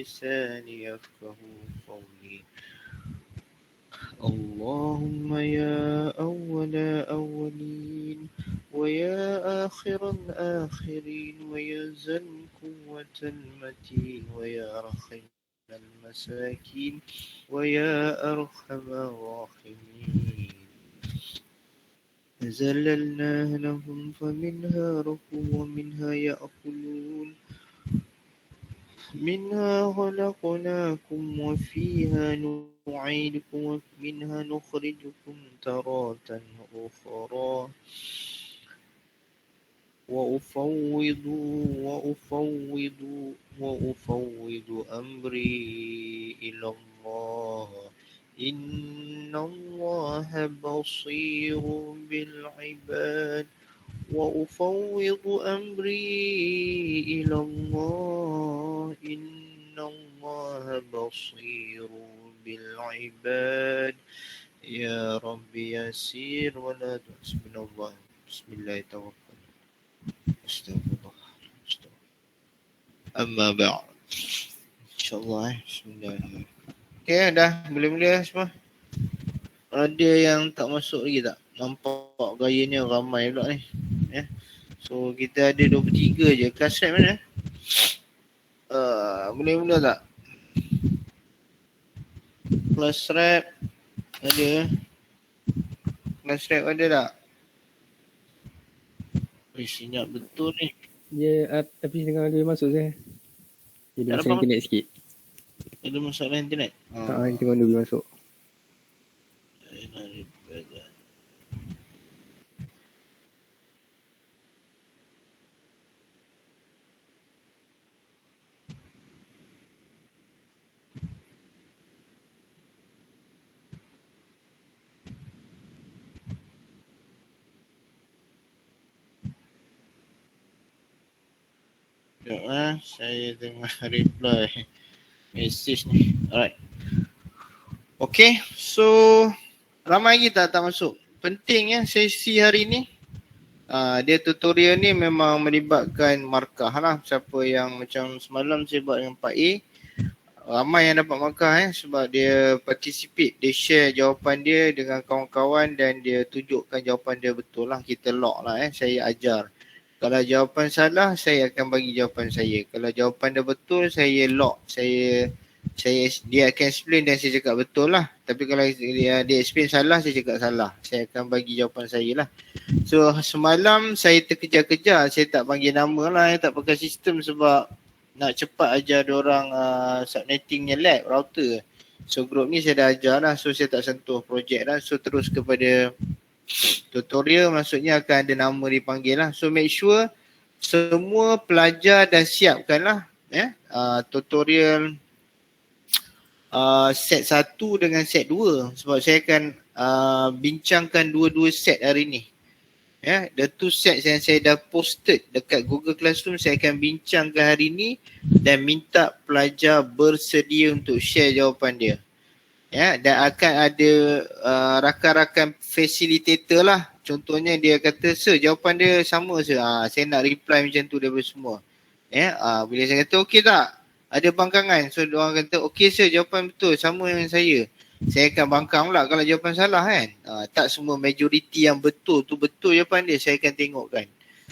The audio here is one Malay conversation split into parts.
لساني يفقهوا قولي. اللهم يا أول أولين ويا آخر الآخرين ويا ذا القوة المتين ويا رحم المساكين ويا أرحم الراحمين. ذللناها لهم فمنها ركوب ومنها يأكلون منها خلقناكم وفيها نعيدكم ومنها نخرجكم تارة أخرى. وأفوض أمري إلى الله إن الله بصير بالعباد. وأفوض أمري إلى الله إن الله بصير بالعباد. يا رب يسير ولا حسبنا الله بسم الله توكل استغفر الله. أما بعد InsyaAllah Bismillahirrahmanirrahim. Okay, dah boleh-boleh semua. Ada yang tak masuk lagi tak? Nampak gayanya ramai pula ni. So kita ada 23 je. Class rap mana? Boleh-boleh tak? Class rap ada. Class rap ada tak? Senyap betul ni. Dia tapi tengah dia masuk saya. Jadi masalah internet sikit. Ada masalah internet? Kita tengah dia masuk. Sekejap saya tengah reply message ni. Alright. Okay, so ramai lagi tak masuk. Penting sesi hari ni. Dia tutorial ni memang melibatkan markah lah. Siapa yang macam semalam saya buat dengan Pak A, ramai yang dapat markah sebab dia participate, dia share jawapan dia dengan kawan-kawan dan dia tunjukkan jawapan dia betul lah. Kita lock lah saya ajar. Kalau jawapan salah, saya akan bagi jawapan saya. Kalau jawapan dia betul, saya lock. Dia akan explain dan saya cakap betul lah. Tapi kalau dia explain salah, saya cakap salah. Saya akan bagi jawapan saya lah. So semalam saya terkejar-kejar. Saya tak panggil nama lah. Saya tak pakai sistem sebab nak cepat ajar diorang subnettingnya lab, router. So group ni saya dah ajar lah. So saya tak sentuh projek lah. So terus kepada tutorial, maksudnya akan ada nama dipanggil lah. So make sure semua pelajar dah siapkan lah tutorial set 1 dengan set 2 sebab saya akan bincangkan dua-dua set hari ni. The two sets yang saya dah posted dekat Google Classroom saya akan bincangkan hari ni dan minta pelajar bersedia untuk share jawapan dia. Dan akan ada rakan-rakan facilitator lah. Contohnya dia kata, sir jawapan dia sama sir. Saya nak reply macam tu daripada semua. Bila saya kata okey tak? Ada bangkangan. So diorang kata okey sir jawapan betul sama dengan saya. Saya akan bangkang pula kalau jawapan salah kan. Tak semua majoriti yang betul tu betul jawapan dia. Saya akan tengokkan.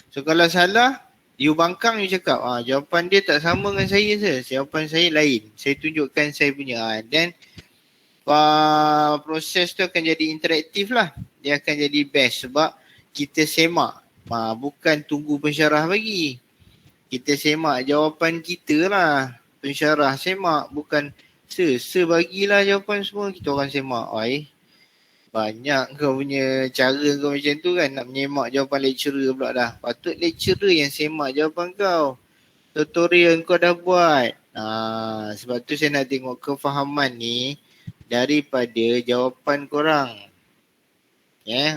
So kalau salah, you bangkang you cakap jawapan dia tak sama dengan saya sir. Jawapan saya lain. Saya tunjukkan saya punya. Dan proses tu akan jadi interaktif lah. Dia akan jadi best sebab kita semak. Bukan tunggu pensyarah bagi. Kita semak jawapan kita lah. Pensyarah semak. Bukan sir bagilah jawapan semua. Kita orang semak. Banyak kau punya cara kau macam tu kan. Nak menyemak jawapan lecturer pula dah. Patut lecturer yang semak jawapan kau. Tutorial kau dah buat. Sebab tu saya nak tengok kefahaman ni daripada jawapan korang.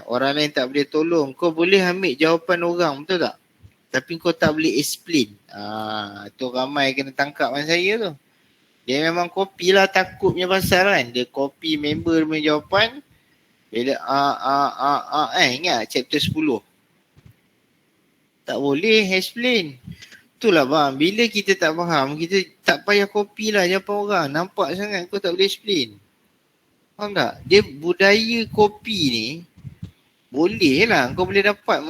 Orang lain tak boleh tolong. Kau boleh ambil jawapan orang, betul tak? Tapi kau tak boleh explain. Tu ramai kena tangkap dengan saya tu. Dia memang copy lah, takut punya pasal kan. Dia copy member punya jawapan. Bila ingat chapter 10. Tak boleh explain. Itulah bang, bila kita tak faham, kita tak payah copy lah jawapan orang. Nampak sangat kau tak boleh explain. Faham tak? Dia budaya copy ni, boleh lah kau boleh dapat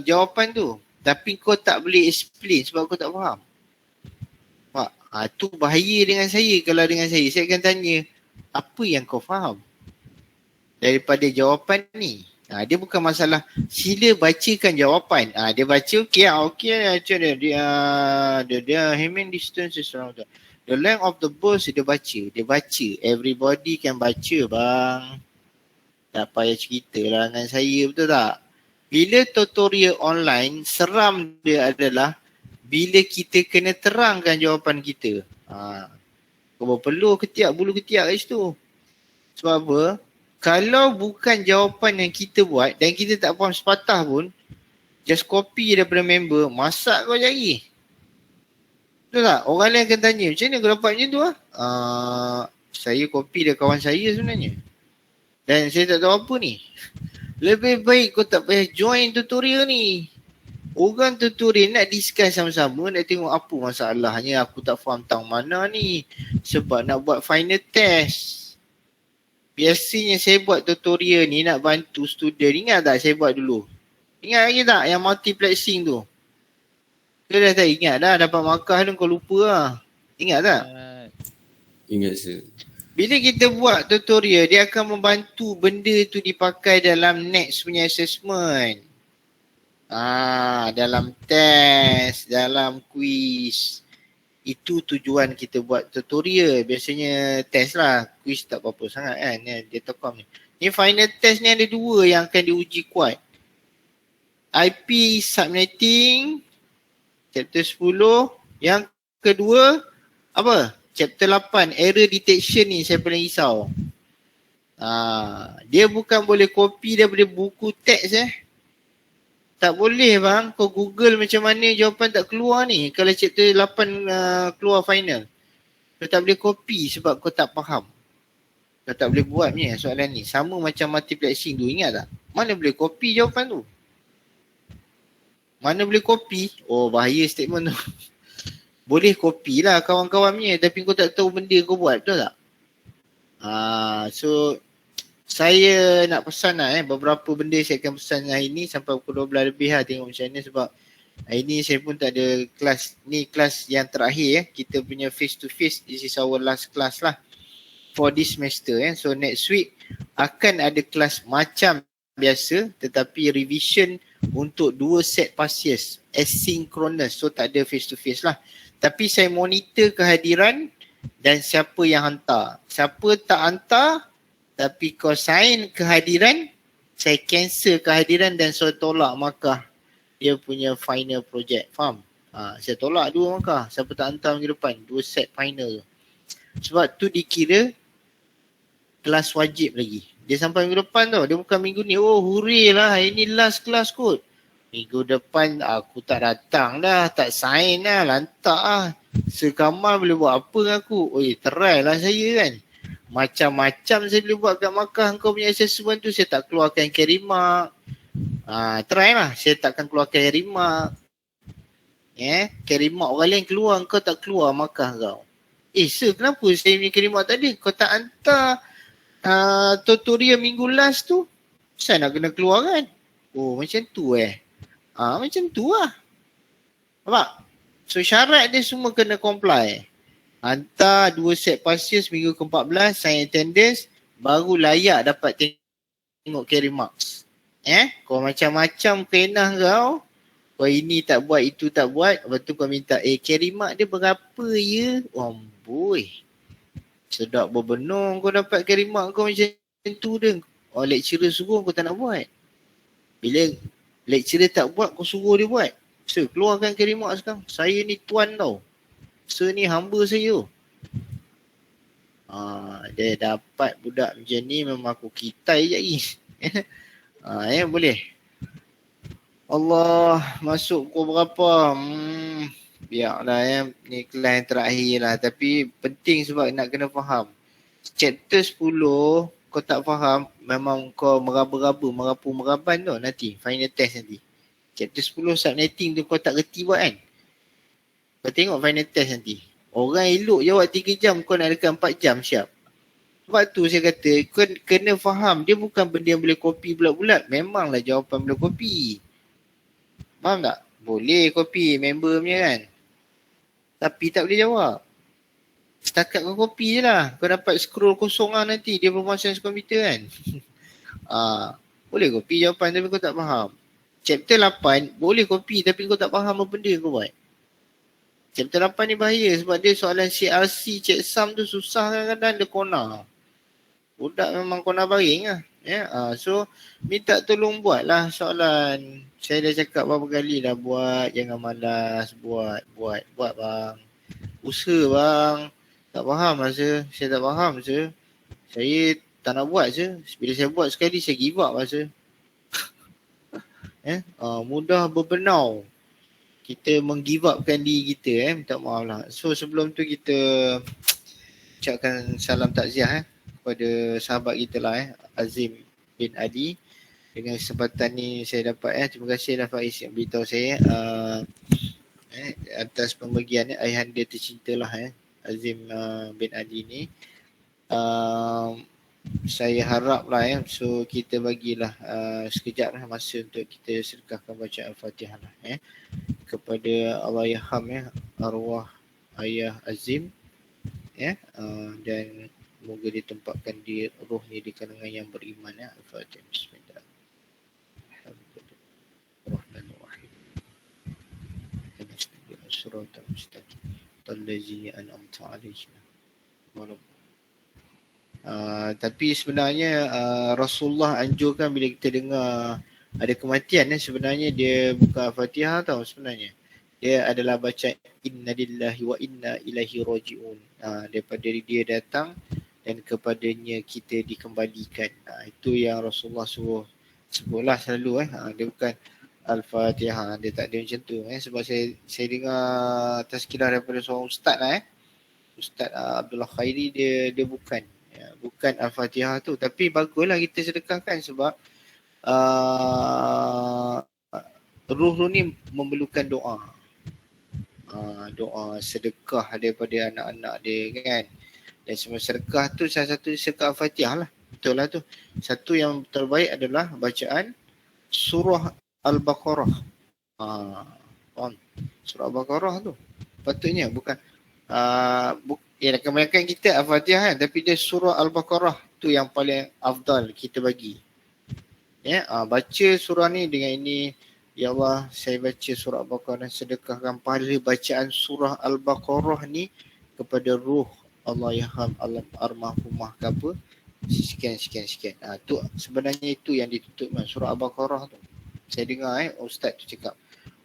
jawapan tu. Tapi kau tak boleh explain sebab kau tak faham. Pak, tu bahaya dengan saya. Kalau dengan saya akan tanya, apa yang kau faham daripada jawapan ni? Dia bukan masalah sila bacakan jawapan. Dia baca okey dia Hemming distance is around the length of the bus. Dia baca. Everybody can baca bang. Tak payah cerita lah dengan saya, betul tak? Bila tutorial online, seram dia adalah bila kita kena terangkan jawapan kita. Kau perlu bulu ketiak kat situ. Sebab apa? Kalau bukan jawapan yang kita buat dan kita tak faham sepatah pun, just copy daripada member, masak kau cari. Betul tak? Orang lain akan tanya, macam mana kau dapat macam tu lah? Saya copy dari kawan saya sebenarnya. Dan saya tak tahu apa ni. Lebih baik kau tak payah join tutorial ni. Orang tutorial nak discuss sama-sama, nak tengok apa masalahnya, aku tak faham tang mana ni. Sebab nak buat final test. Biasanya saya buat tutorial ni nak bantu student. Ingat tak saya buat dulu? Ingat lagi tak yang multiplexing tu? Kau dah tak ingat dah, dapat markah tu kau lupa lah. Ingat tak? Ingat sir. Bila kita buat tutorial, dia akan membantu benda tu dipakai dalam next punya assessment. Dalam test, dalam quiz. Itu tujuan kita buat tutorial. Biasanya test lah. Quiz tak apa-apa sangat kan. Dia tekom ni. Ni final test ni ada 2 yang akan diuji kuat. IP subnetting. Chapter 10. Yang kedua, apa? Chapter 8. Error detection ni saya paling risau. Dia bukan boleh copy daripada buku teks Tak boleh bang, kau google macam mana jawapan tak keluar ni. Kalau chapter 8 keluar final. Kau tak boleh copy sebab kau tak faham. Kau tak boleh buat ni soalan ni. Sama macam multiplexing tu, ingat tak? Mana boleh copy jawapan tu? Mana boleh copy? Oh bahaya statement tu. Boleh copy lah kawan-kawan punya tapi kau tak tahu benda kau buat, betul tak? So saya nak pesan lah beberapa benda saya akan pesan hari ni sampai pukul 12 lebih lah tengok macam mana sebab hari ni saya pun tak ada kelas. Ni kelas yang terakhir kita punya face to face. This is our last class lah for this semester So next week akan ada kelas macam biasa tetapi revision untuk 2 set past years asynchronous. So tak ada face to face lah. Tapi saya monitor kehadiran dan siapa yang hantar. Siapa tak hantar tapi kau sign kehadiran, saya cancel kehadiran dan saya tolak markah dia punya final project. Faham? Saya tolak 2 markah. Siapa tak hantar minggu depan, 2 set final. Sebab tu dikira kelas wajib lagi. Dia sampai minggu depan tau. Dia bukan minggu ni. Oh hurray lah, ini last class kot. Minggu depan aku tak datang dah, tak sign lah, lantak lah. Sekamal boleh buat apa dengan aku? Try lah saya kan. Macam-macam saya boleh buat kat markah kau punya assessment tu. Saya tak keluarkan carry mark. Try lah. Saya takkan keluarkan carry mark. Carry mark orang lain keluar, kau tak keluar markah kau. Sir kenapa saya punya carry mark tadi? Kau tak hantar tutorial minggu last tu. Saya nak kena keluar kan? Oh macam tu macam tu lah. Nampak? So syarat dia semua kena comply. Hantar 2 set past years minggu ke-14, sign attendance, baru layak dapat tengok carry marks. Kau macam-macam kenah kau ini tak buat, itu tak buat, lepas tu kau minta carry mark dia berapa ya? Boy. Sedap berbenung kau dapat carry mark kau macam tu dia. Lecturer suruh kau tak nak buat. Bila lecturer tak buat, kau suruh dia buat. So keluarkan carry mark sekarang. Saya ni tuan tau. So ni hamba saya. Dia dapat budak macam ni memang aku kitai je lagi. Boleh. Allah, masuk pukul berapa? Biarlah ni kelas yang terakhir lah. Tapi penting sebab nak kena faham. Chapter 10 kau tak faham, memang kau meraba-raba, merapu-meraban tau nanti, final test nanti. Chapter 10 subnetting tu kau tak reti buat kan. Kau tengok final test nanti. Orang elok jawab 3 jam, kau nak dekat 4 jam siap. Sebab tu saya kata, kau kena faham, dia bukan benda yang boleh copy bulat-bulat. Memanglah jawapan boleh copy. Faham tak? Boleh copy member punya kan. Tapi tak boleh jawab. Setakat kau copy je lah. Kau dapat scroll kosong lah nanti. Dia performance komputer kan. Boleh copy jawapan tapi kau tak faham. Chapter 8 boleh copy tapi kau tak faham apa benda kau buat. Chapter 8 ni bahaya sebab dia soalan CRC, checksum tu susah kadang-kadang dia corner. Budak memang corner baring lah. So minta tolong buat lah soalan. Saya dah cakap berapa kali dah buat. Jangan malas. Buat bang. Usaha bang. Tak faham lah saya tak faham saya tak nak buat bila saya buat sekali saya give up lah mudah berbenau kita menggive upkan diri kita minta maaf lah. So sebelum tu kita ucapkan salam takziah kepada sahabat kita lah Azim bin Adi. Dengan kesempatan ni saya dapat terima kasih lah Faiz yang beritahu saya atas pembagian ayahanda tercinta lah Azim bin Adi ni. Saya harap lah so kita bagilah sekejap lah masa untuk kita sedekahkan bacaan Al-Fatihah lah kepada Allahyarham arwah ayah Azim dan semoga ditempatkan di roh ni di kalangan yang beriman Al-Fatihah. Bismillah. Bismillahirrahmanirrahim. Suratul Mustaqim. Allazi an'amta alaihim. Tapi sebenarnya Rasulullah anjurkan bila kita dengar ada kematian sebenarnya dia bukan Al-Fatihah tau sebenarnya. Dia adalah baca inna lillahi wa inna ilaihi raji'un. Daripada dia datang dan kepadanya kita dikembalikan. Itu yang Rasulullah suruh sebutlah selalu dia bukan Al-Fatihah, dia tak ada macam tu sebab saya dengar tazkirah daripada seorang ustaz lah Ustaz Abdullah Khairi, dia bukan Al-Fatihah tu, tapi baguslah kita sedekahkan sebab ruh ni memerlukan doa. Doa sedekah daripada anak-anak dia kan. Dan semua sedekah tu salah satu sedekah Al-Fatihah lah. Betul lah tu. Satu yang terbaik adalah bacaan surah Al-Baqarah. Surah Al-Baqarah tu. Patutnya bukan kebanyakan kita Al-Fatihah kan, tapi dia surah Al-Baqarah tu yang paling afdal kita bagi. Baca surah ni dengan ini, ya Allah saya baca surah Al-Baqarah dan sedekahkan pahala bacaan surah Al-Baqarah ni kepada ruh Allahyarham almarhumah ke apa sekian. Tu sebenarnya itu yang ditutup surah Al-Baqarah tu. Saya dengar ustaz tu cakap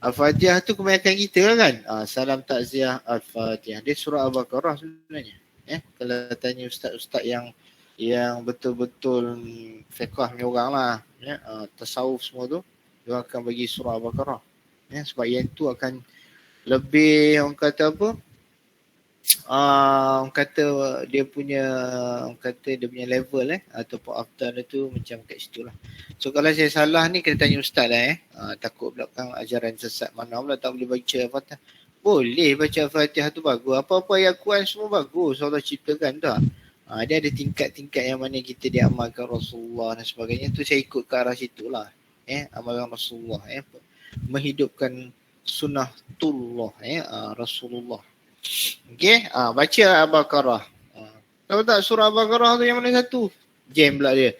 Al-Fatihah tu kebanyakan kita kan. Salam takziah Al-Fatihah. Dia surah Al-Baqarah sebenarnya. Kalau tanya ustaz-ustaz yang betul-betul fiqah ni orang lah. Tasawuf semua tu. Dia akan bagi surah Al-Baqarah. Sebab yang tu akan lebih orang kata apa. Orang kata dia punya level ataupun afdal tu macam kat situ lah. So kalau saya salah ni kena tanya ustaz lah takut belakang ajaran sesat mana pula tak boleh baca Al-Fatihah. Boleh baca Al-Fatihah tu bagus. Apa-apa ayat Quran semua bagus. Allah ciptakan tak. Dia ada tingkat-tingkat yang mana kita diamalkan Rasulullah dan sebagainya. Tu saya ikut ke arah situ lah. Amalan Rasulullah. Menghidupkan sunnatullah Rasulullah. Okay, baca Al-Baqarah. Tahu tak surah Al-Baqarah tu yang mana satu? Jam pula dia.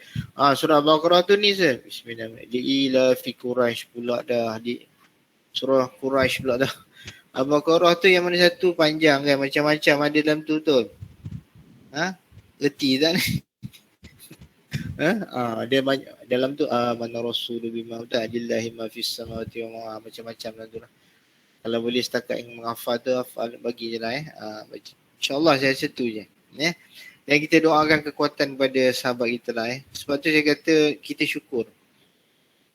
Surah Al-Baqarah tu ni Bismillahirrahmanirrahim. Ila fi Quraisy pula dah. Surah Quraisy pula dah. Al-Baqarah tu yang mana satu panjang kan, macam-macam ada dalam tu betul. Reti tak ni? Dia banyak dalam tu mana rasul bima ta'dillahi ma fis samawati wa macam-macam dalam tu lah. Kalau boleh setakat yang menghafal tu hafal bagi je lah InsyaAllah saya rasa tu je Dan kita doakan kekuatan kepada sahabat kita lah Sebab tu saya kata kita syukur.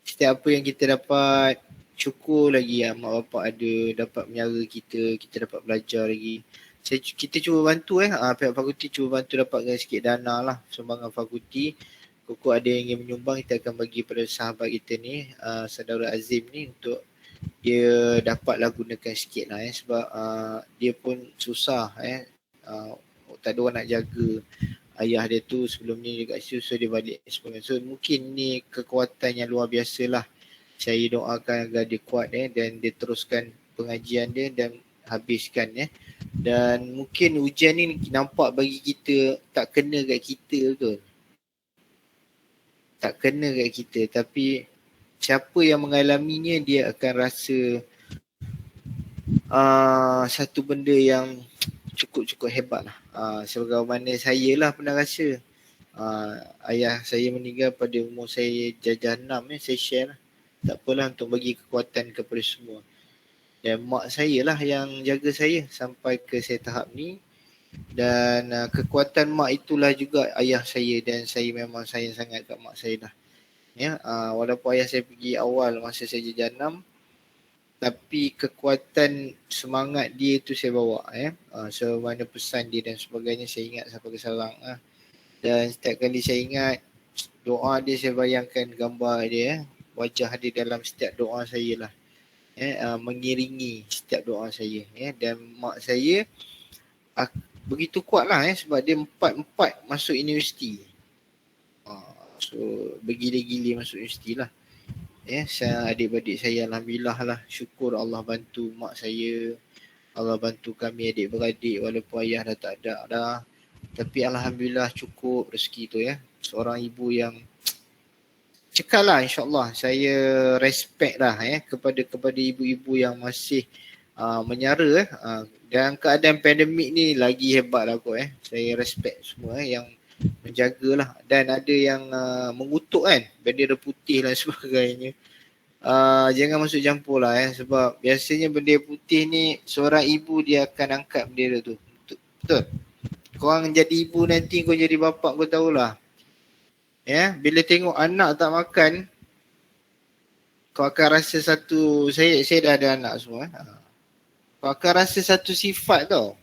Setiap apa yang kita dapat, syukur lagi mak bapak ada, dapat menyara kita dapat belajar lagi. Kita cuba bantu pihak fakulti cuba bantu dapatkan sikit dana lah, sumbangan fakulti Koko ada yang ingin menyumbang, kita akan bagi pada sahabat kita ni, saudara Azim ni, untuk dia dapatlah gunakan sikit lah sebab dia pun susah tak ada orang nak jaga ayah dia tu sebelum ni dekat situ, so dia balik eksperimen. So mungkin ni kekuatan yang luar biasa lah. Saya doakan agar dia kuat dan dia teruskan pengajian dia dan habiskan Dan mungkin ujian ni nampak bagi kita tak kena kat kita tu. Tak kena kat kita, tapi siapa yang mengalaminya dia akan rasa satu benda yang cukup-cukup hebat lah. Sebagaimana saya lah pernah rasa. Ayah saya meninggal pada umur saya jajah 6 saya share lah. Tak apalah, untuk bagi kekuatan kepada semua. Dan mak saya lah yang jaga saya sampai ke saya tahap ni. Dan kekuatan mak itulah juga ayah saya, dan saya memang sayang sangat kat mak saya lah. Walaupun ayah saya pergi awal masa saya jajah 6, tapi kekuatan semangat dia tu saya bawa so mana pesan dia dan sebagainya saya ingat sampai ke sekarang Dan setiap kali saya ingat doa dia, saya bayangkan gambar dia wajah dia dalam setiap doa saya lah mengiringi setiap doa saya Dan mak saya begitu kuat lah sebab dia empat masuk universiti. So bergila-gila masuk universiti lah. Saya, adik-beradik saya, alhamdulillah lah, syukur Allah bantu mak saya, Allah bantu kami adik-beradik walaupun ayah dah tak ada dah. Tapi alhamdulillah cukup rezeki tu seorang ibu yang cekal lah, insyaAllah. Saya respect lah kepada ibu-ibu yang masih menyara dalam keadaan pandemik ni lagi hebat lah kot Saya respect semua yang menjagalah. Dan ada yang mengutuk bendera putih dan sebagainya. Jangan masuk campur lah sebab biasanya bendera putih ni seorang ibu dia akan angkat bendera tu. Betul? Korang jadi ibu nanti, kau jadi bapak, kau tahulah bila tengok anak tak makan, kau akan rasa satu, saya dah ada anak semua kau akan rasa satu sifat tau,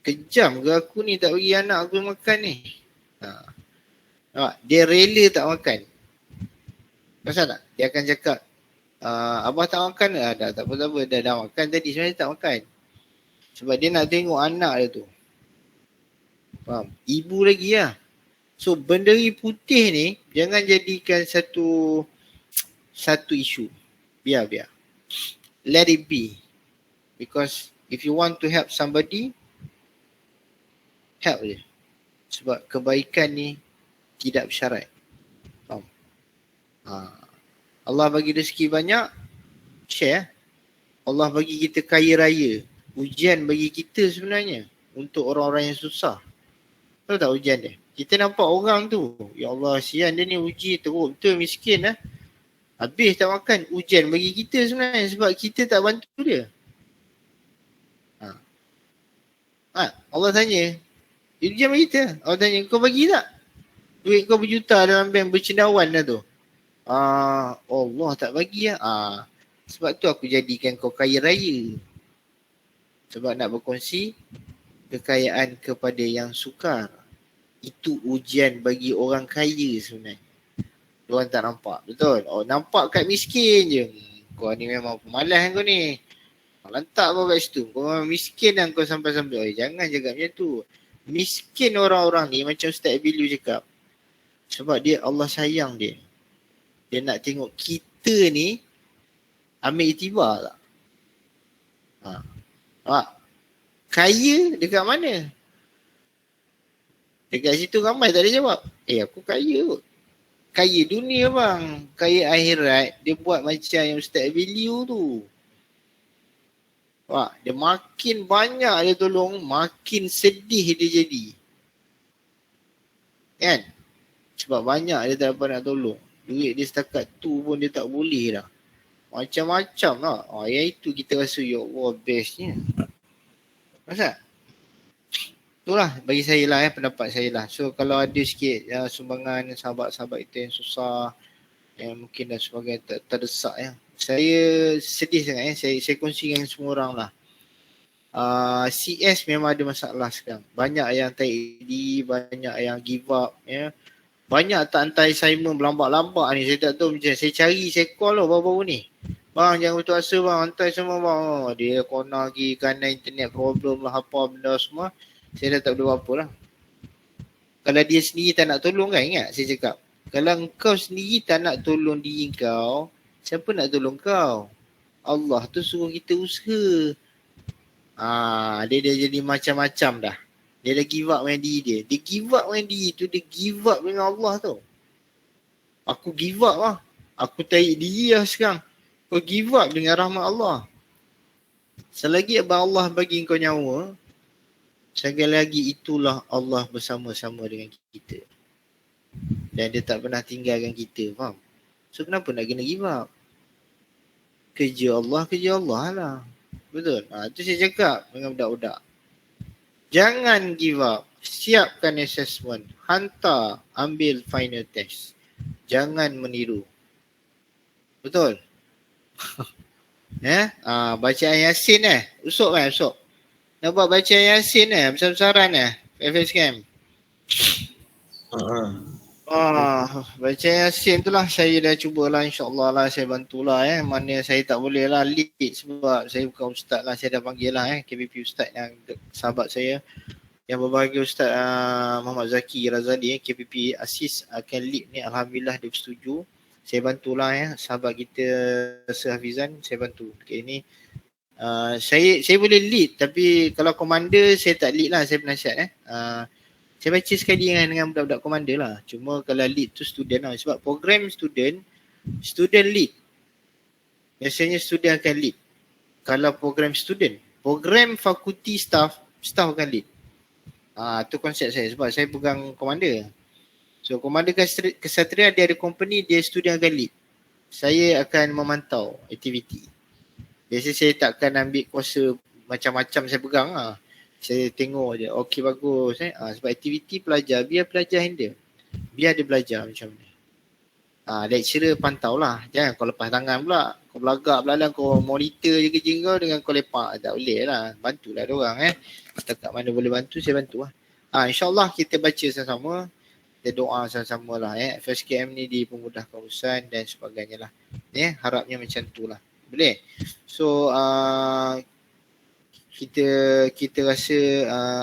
kejam ke aku ni tak bagi anak aku makan ni. Dia rela tak makan. Pasal tak? Dia akan cakap, abah tak makan dah, tak apa-apa, dah makan tadi, sebenarnya tak makan. Sebab dia nak tengok anak dia tu. Faham? Ibu lagi lah. So bendera putih ni jangan jadikan satu isu. Biar. Let it be. Because if you want to help somebody, help je. Sebab kebaikan ni tidak bersyarat. Faham? Allah bagi rezeki banyak, share. Allah bagi kita kaya raya. Ujian bagi kita sebenarnya untuk orang-orang yang susah. Tahu tak ujian dia? Kita nampak orang tu, ya Allah, sian dia ni uji teruk, betul miskin habis tak makan. Ujian bagi kita sebenarnya sebab kita tak bantu dia. Allah tanya, ujian bagi kita. Allah tanya, kau bagi tak? Duit kau berjuta dalam bank bercendawan dah tu. Allah tak bagi sebab tu aku jadikan kau kaya raya. Sebab nak berkongsi kekayaan kepada yang sukar. Itu ujian bagi orang kaya sebenarnya. Diorang tak nampak, betul? Nampak kat miskin je. Kau ni memang pemalas kau ni. Lantak kau kat situ. Kau memang miskin dan kau sampai-sampai. Jangan cakap macam tu. Miskin orang-orang ni macam Ustaz Abilu cakap. Sebab dia, Allah sayang dia. Dia nak tengok kita ni ambil iktibar tak? Kaya dekat mana? Dekat situ ramai tak ada jawab. Aku kaya kot. Kaya dunia bang. Kaya akhirat. Dia buat macam yang Ustaz Abilu tu. Dia makin banyak dia tolong, makin sedih dia jadi. Kan? Sebab banyak dia tak dapat nak tolong. Duit dia setakat tu pun dia tak boleh dah. Macam-macam lah. Yang itu kita rasa, ya Allah, bestnya. Masa? Itulah bagi saya lah pendapat saya lah. So kalau ada sikit sumbangan sahabat-sahabat kita yang susah, yang mungkin dan sebagainya terdesak saya sedih sangat saya kongsi dengan semua orang lah. CS memang ada masalah sekarang. Banyak yang tak ready, banyak yang give up Banyak tak hantar assignment berlambak-lambak ni. Saya tak tahu macam saya cari, saya call lah baru-baru ni. Bang jangan betul asa bang, hantar semua bang. Oh, dia corner lagi kerana internet problem lah apa benda semua. Saya dah tak boleh apa lah. Kalau dia sendiri tak nak tolong kan, ingat saya cakap. Kalau kau sendiri tak nak tolong diri kau, siapa nak tolong kau? Allah tu suruh kita usaha. Dia dah jadi macam-macam dah. Dia dah give up dengan diri dia. Dia give up dengan diri tu, dia give up dengan Allah tu. Aku give up lah. Aku tarik diri lah sekarang. Kau give up dengan rahmat Allah. Selagi abang Allah bagi kau nyawa, sekali lagi itulah Allah bersama-sama dengan kita. Dan dia tak pernah tinggalkan kita, faham? So kenapa nak kena give up? Kerja Allah lah. Betul? Itu saya cakap dengan budak-budak. Jangan give up. Siapkan assessment. Hantar. Ambil final test. Jangan meniru. Betul? Bacaan Yasin usuk kan usuk. Nak buat bacaan Yasin besar-besaran FS Camp. Bacaan Yasin tu lah saya dah cubalah, insyaAllah lah saya bantulah Mana saya tak boleh lah lead sebab saya bukan ustaz lah. Saya dah panggil lah KBP ustaz yang sahabat saya yang berbahagia Ustaz Muhammad Zaki Razali KPP Asis akan lead ni. Alhamdulillah dia bersetuju. Saya bantulah sahabat kita Sehafizan, saya bantu. Okay, ni saya boleh lead tapi kalau komander saya tak lead lah, saya penasihat saya baca sekali dengan budak-budak komander lah. Cuma kalau lead tu student lah. Sebab program student lead. Biasanya student akan lead. Kalau program student, program fakulti staff akan lead. Tu konsep saya sebab saya pegang komander. So komander kesatria dia ada company, dia student akan lead. Saya akan memantau aktiviti. Biasa saya takkan ambil kuasa macam-macam saya pegang lah. Saya tengok je, okey bagus sebab aktiviti pelajar, biar pelajar handle. Biar dia belajar macam ni. Lecturer pantau lah. Jangan kau lepas tangan pula. Kau belagak pula kau monitor je kerja kau dengan kau lepak. Tak boleh lah. Bantulah diorang Setakat mana boleh bantu, saya bantu lah. InsyaAllah kita baca sama-sama. Kita doa sama-sama lah First KM ni dipermudahkan urusan dan sebagainya lah. Harapnya macam tu lah. Boleh? So kita rasa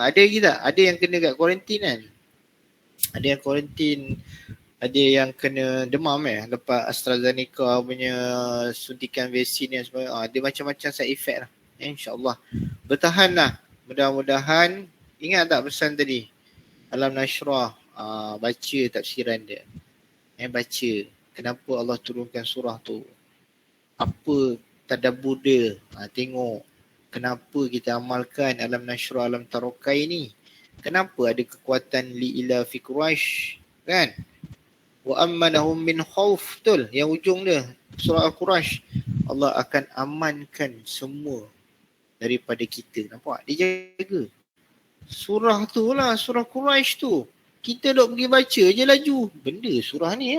ada lagi tak? Ada yang kena kat kuarantin kan? Ada yang kuarantin, ada yang kena demam lepas AstraZeneca punya suntikan vaksin dan sebagainya. Ada macam-macam side effect lah. InsyaAllah. Bertahan lah. Mudah-mudahan ingat tak pesan tadi? Alam Nashrah. Baca tafsiran dia. Baca. Kenapa Allah turunkan surah tu? Apa tadabbur dia? Tengok. Kenapa kita amalkan Alam Nashrah Alam Tarokai ni? Kenapa ada kekuatan li'ila fi Quraish? Kan? Wa ammanahum min khawf. Betul? Yang ujung dia. Surah Al-Quraish. Allah akan amankan semua daripada kita. Nampak? Dia jaga. Surah tu lah. Surah Quraish tu. Kita dok pergi baca je laju. Benda surah ni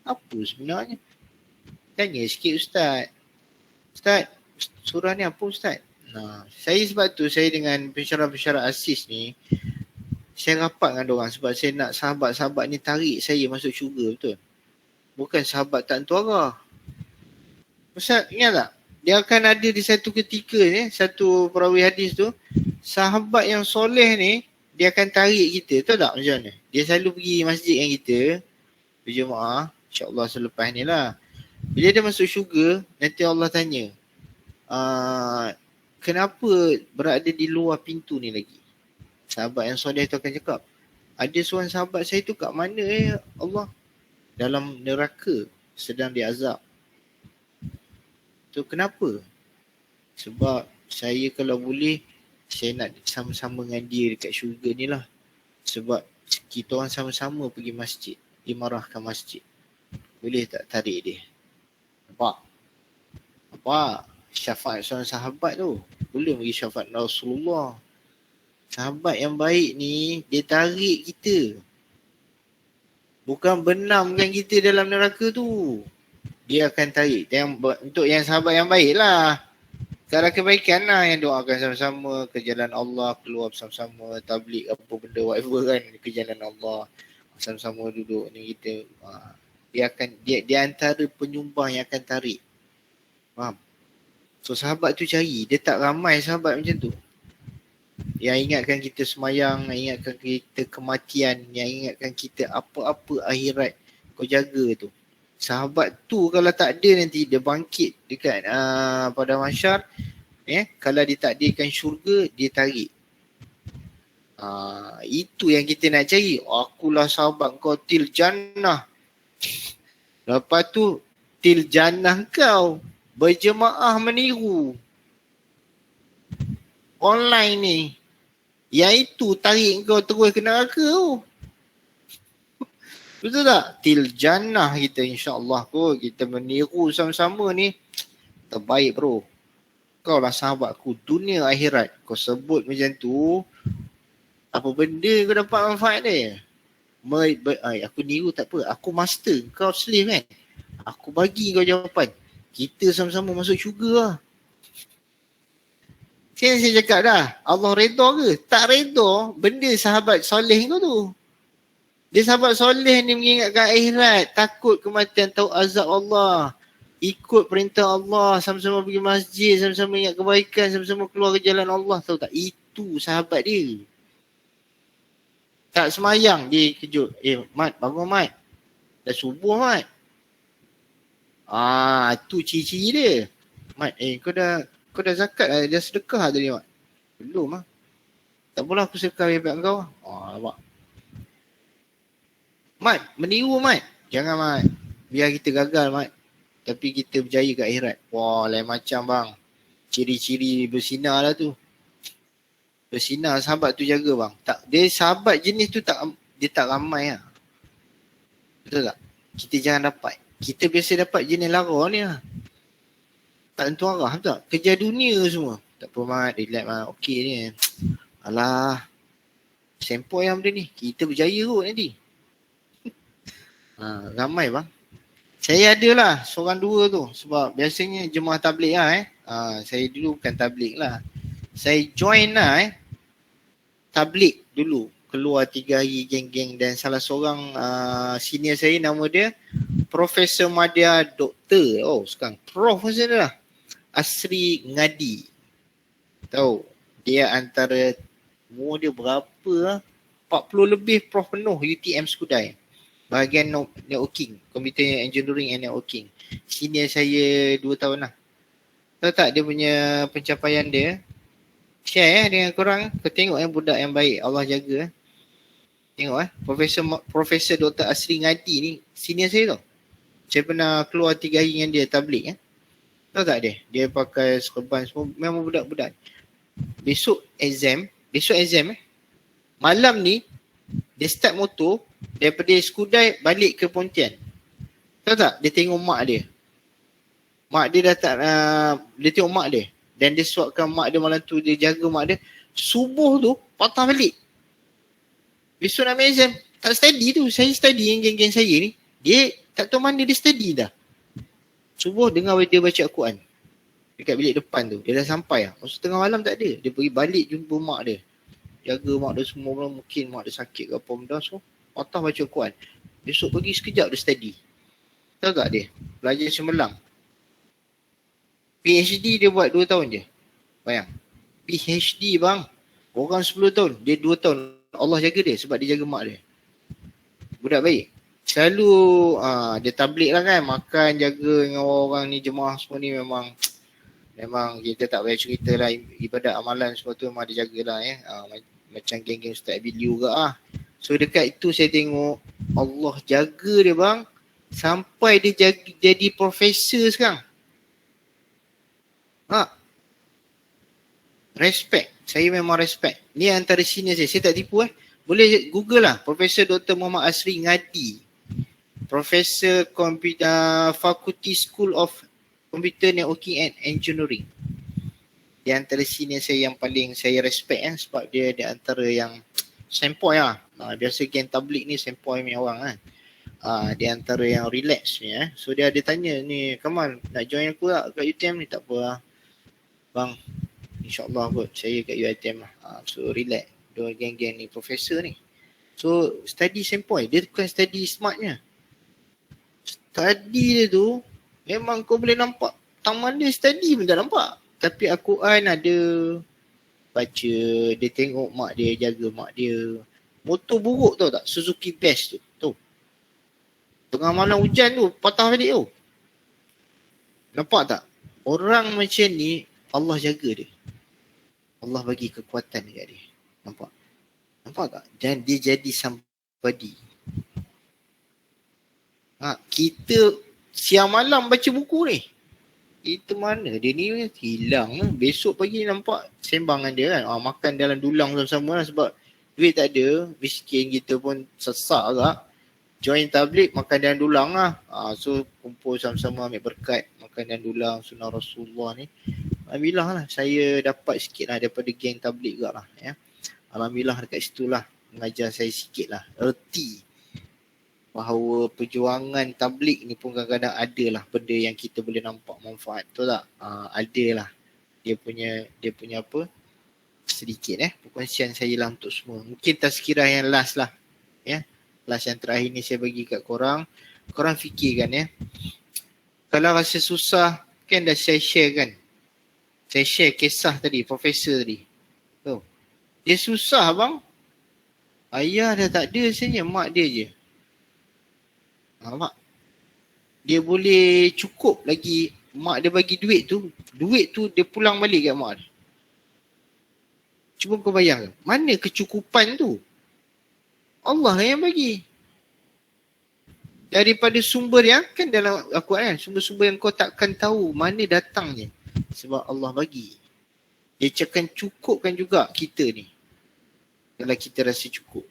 apa sebenarnya? Tanya sikit Ustaz. Ustaz, surah ni apa Ustaz? Saya sebab tu saya dengan pensyarah-pensyarah Asis ni, saya rapat dengan diorang sebab saya nak sahabat-sahabat ni tarik saya masuk syurga, betul? Bukan sahabat tak tentu arah. Ustaz, ingat tak? Dia akan ada di satu ketika ni, satu perawi hadis tu, sahabat yang soleh ni, dia akan tarik kita, tahu tak macam mana? Dia selalu pergi masjid dengan kita, berjemaah, insyaAllah selepas ni lah. Bila dia masuk syurga, nanti Allah tanya, kenapa berada di luar pintu ni lagi? Sahabat yang soleh tu akan cakap, ada seorang sahabat saya tu kat mana Allah? Dalam neraka, sedang diazab. Tu kenapa? Sebab saya kalau boleh, saya nak sama-sama dengan dia dekat syurga ni lah. Sebab kita orang sama-sama pergi masjid, dimarahkan masjid. Boleh tak tarik dia? Nampak? Syafaat seorang sahabat tu. Boleh bagi syafaat Rasulullah. Sahabat yang baik ni, dia tarik kita. Bukan benamkan kita dalam neraka tu. Dia akan tarik. Untuk yang sahabat yang baik lah. Cara kebaikan lah yang doakan sama-sama ke jalan Allah, keluar bersama-sama, tabligh apa benda, whatever kan, ke jalan Allah. sama-sama duduk ni kita. Dia antara penyumbang yang akan tarik. Faham? So sahabat tu cari, dia tak ramai sahabat macam tu. Yang ingatkan kita semayang, yang ingatkan kita kematian, yang ingatkan kita apa-apa akhirat kau jaga tu. Sahabat tu kalau tak ada nanti dia bangkit dekat pada mahsyar, kalau ditakdirkan syurga, dia tarik. Itu yang kita nak cari. Akulah sahabat kau til jannah. Lepas tu til jannah kau berjemaah meniru online ni, yang itu tarik kau terus ke neraka tu. Betul tak? Til jannah kita insyaAllah kot. Kita meniru sama-sama ni. Terbaik bro. Kau lah sahabatku dunia akhirat. Kau sebut macam tu, apa benda kau dapat manfaat dia? Aku niru tak apa. Aku master. Kau slave kan? Aku bagi kau jawapan. Kita sama-sama masuk syurga lah. Saya cakap dah. Allah redha ke? Tak redha. Benda sahabat soleh kau tu. Dia sahabat soleh ni mengingatkan akhirat, takut kematian, tahu azab Allah, ikut perintah Allah, sama-sama pergi masjid, sama-sama ingat kebaikan, sama-sama keluar ke jalan Allah. Tahu tak? Itu sahabat dia. Tak semayang, dia kejut. Mat, bangun Mat. Dah subuh Mat. Tu ciri-ciri dia. Mat, kau dah zakat lah, dah sedekah tadi Mat. Belum lah. Tak apalah aku sedekah biar kau. Nampak. Mat, meniru Mat. Jangan Mat. Biar kita gagal Mat. Tapi kita berjaya ke akhirat. Wah, lain macam bang. Ciri-ciri bersinar lah tu. Bersinar sahabat tu jaga bang. Dia sahabat jenis tu dia tak ramai lah. Betul tak? Kita jangan dapat. Kita biasa dapat jenis lara ni lah. Tak tentu arah, betul tak? Kerja dunia semua. Tak apa Mat, relax Mat. Okey ni. Alah. Sempoi yang benda ni. Kita berjaya kot nanti. Ramai bang. Saya adalah seorang dua tu. Sebab biasanya jemaah tabligh lah saya dulu bukan tabligh lah. Saya join lah tabligh dulu. Keluar 3 hari geng-geng. Dan salah seorang senior saya, nama dia Profesor Madya Doktor. Sekarang Prof macam dia lah. Asri Ngadi. Tahu? Dia antara, umur dia berapa lah? 40 lebih prof penuh UTM Skudai. Bahagian networking, computer engineering and networking. Senior saya 2 tahun lah. Tahu tak dia punya pencapaian dia? Share dengan korang. Kau tengok budak yang baik. Allah jaga. Tengok Profesor Dr. Asri Ngadi ni senior saya tau. Saya pernah keluar 3 hari dengan dia tabligh. Tahu tak dia? Dia pakai serban semua. Memang budak-budak. Besok exam. Malam ni dia start motor daripada Skudai balik ke Pontian. Tahu tak? Dia tengok mak dia. Mak dia dah tak, dia tengok mak dia. Dan dia suapkan mak dia malam tu, dia jaga mak dia. Subuh tu patah balik. Besok nak main exam. Tak study tu. Saya study yang geng-geng saya ni. Dia tak tahu mana dia study dah. Subuh dengar dia baca Al-Quran. Dekat bilik depan tu. Dia dah sampai lah. Maksud tengah malam tak ada. Dia pergi balik jumpa mak dia. Jaga mak dia semua malam. Mungkin mak dia sakit ke apa benda. So patah baca Al-Quran. Besok pergi sekejap dia study. Tahu tak dia? Belajar cemerlang. PhD dia buat 2 tahun je. Bayang. PhD bang. Orang 10 tahun. Dia 2 tahun. Allah jaga dia sebab dia jaga mak dia. Budak baik. Selalu dia tabligh lah kan. Makan, jaga dengan orang ni, jemaah semua ni memang kita tak payah cerita lah. Ibadat amalan semua tu memang dia jagalah macam geng-geng Ustaz Abiliu ke So dekat itu saya tengok Allah jaga dia bang. Sampai dia jadi profesor sekarang. Respect. Saya memang respect. Ni antara senior saya. Saya tak tipu Boleh Google lah. Profesor Dr. Muhammad Asri Ngadi. Profesor Faculty School of Computer Networking and Engineering. Dia antara senior saya yang paling saya respect sebab dia antara yang sempoi lah. Biasa geng tabligh ni sempoi punya orang kan. Dia antara yang relax ni So dia ada tanya ni, Kamal nak join aku tak kat UTM ni? Tak apa lah. Bang, InsyaAllah kot saya kat UiTM lah. So relax. Dua geng-geng ni profesor ni. So study sempoi, dia bukan study smartnya. Study dia tu memang kau boleh nampak taman dia study pun tak nampak. Tapi Al-Quran ada, baca, dia tengok mak dia, jaga mak dia. Motor buruk tau tak, Suzuki Best tu. Tengah malam hujan tu patah balik tu. Nampak tak? Orang macam ni Allah jaga dia. Allah bagi kekuatan dekat dia. Nampak? Nampak tak? Dan dia jadi somebody. Kita siang malam baca buku ni. Itu mana? Dia ni hilang. Besok pagi nampak sembangan dia kan. Makan dalam dulang sama-sama lah sebab duit tak ada. Miskin kita pun sesak agak. Join tabligh makan dalam dulang lah. So kumpul sama-sama ambil berkat. Makan dalam dulang sunnah Rasulullah ni. Alhamdulillah lah. Saya dapat sikit lah daripada geng tabligh juga lah. Ya. Alhamdulillah dekat situ lah. Mengajar saya sikit lah. Erti bahawa perjuangan tabligh ni pun kadang-kadang ada lah benda yang kita boleh nampak manfaat. Betul tak? Ada lah. Dia punya apa? Sedikit perkongsian saya lah untuk semua. Mungkin tazkirah yang last lah. Ya. Last yang terakhir ni saya bagi kat korang. Korang fikirkan Kalau rasa susah, kan dah saya share kan. Saya share kisah tadi, profesor tadi. Tuh. Dia susah bang. Ayah dah tak ada sebenarnya, mak dia je. Nampak? Dia boleh cukup lagi, mak dia bagi duit tu dia pulang balik kat mak dia. Cuba kau bayangkan, mana kecukupan tu? Allah lah yang bagi. Daripada sumber yang kan dalam Al-Quran, sumber-sumber yang kau takkan tahu mana datangnya. Sebab Allah bagi. Dia akan cukupkan juga kita ni. Kalau kita rasa cukup.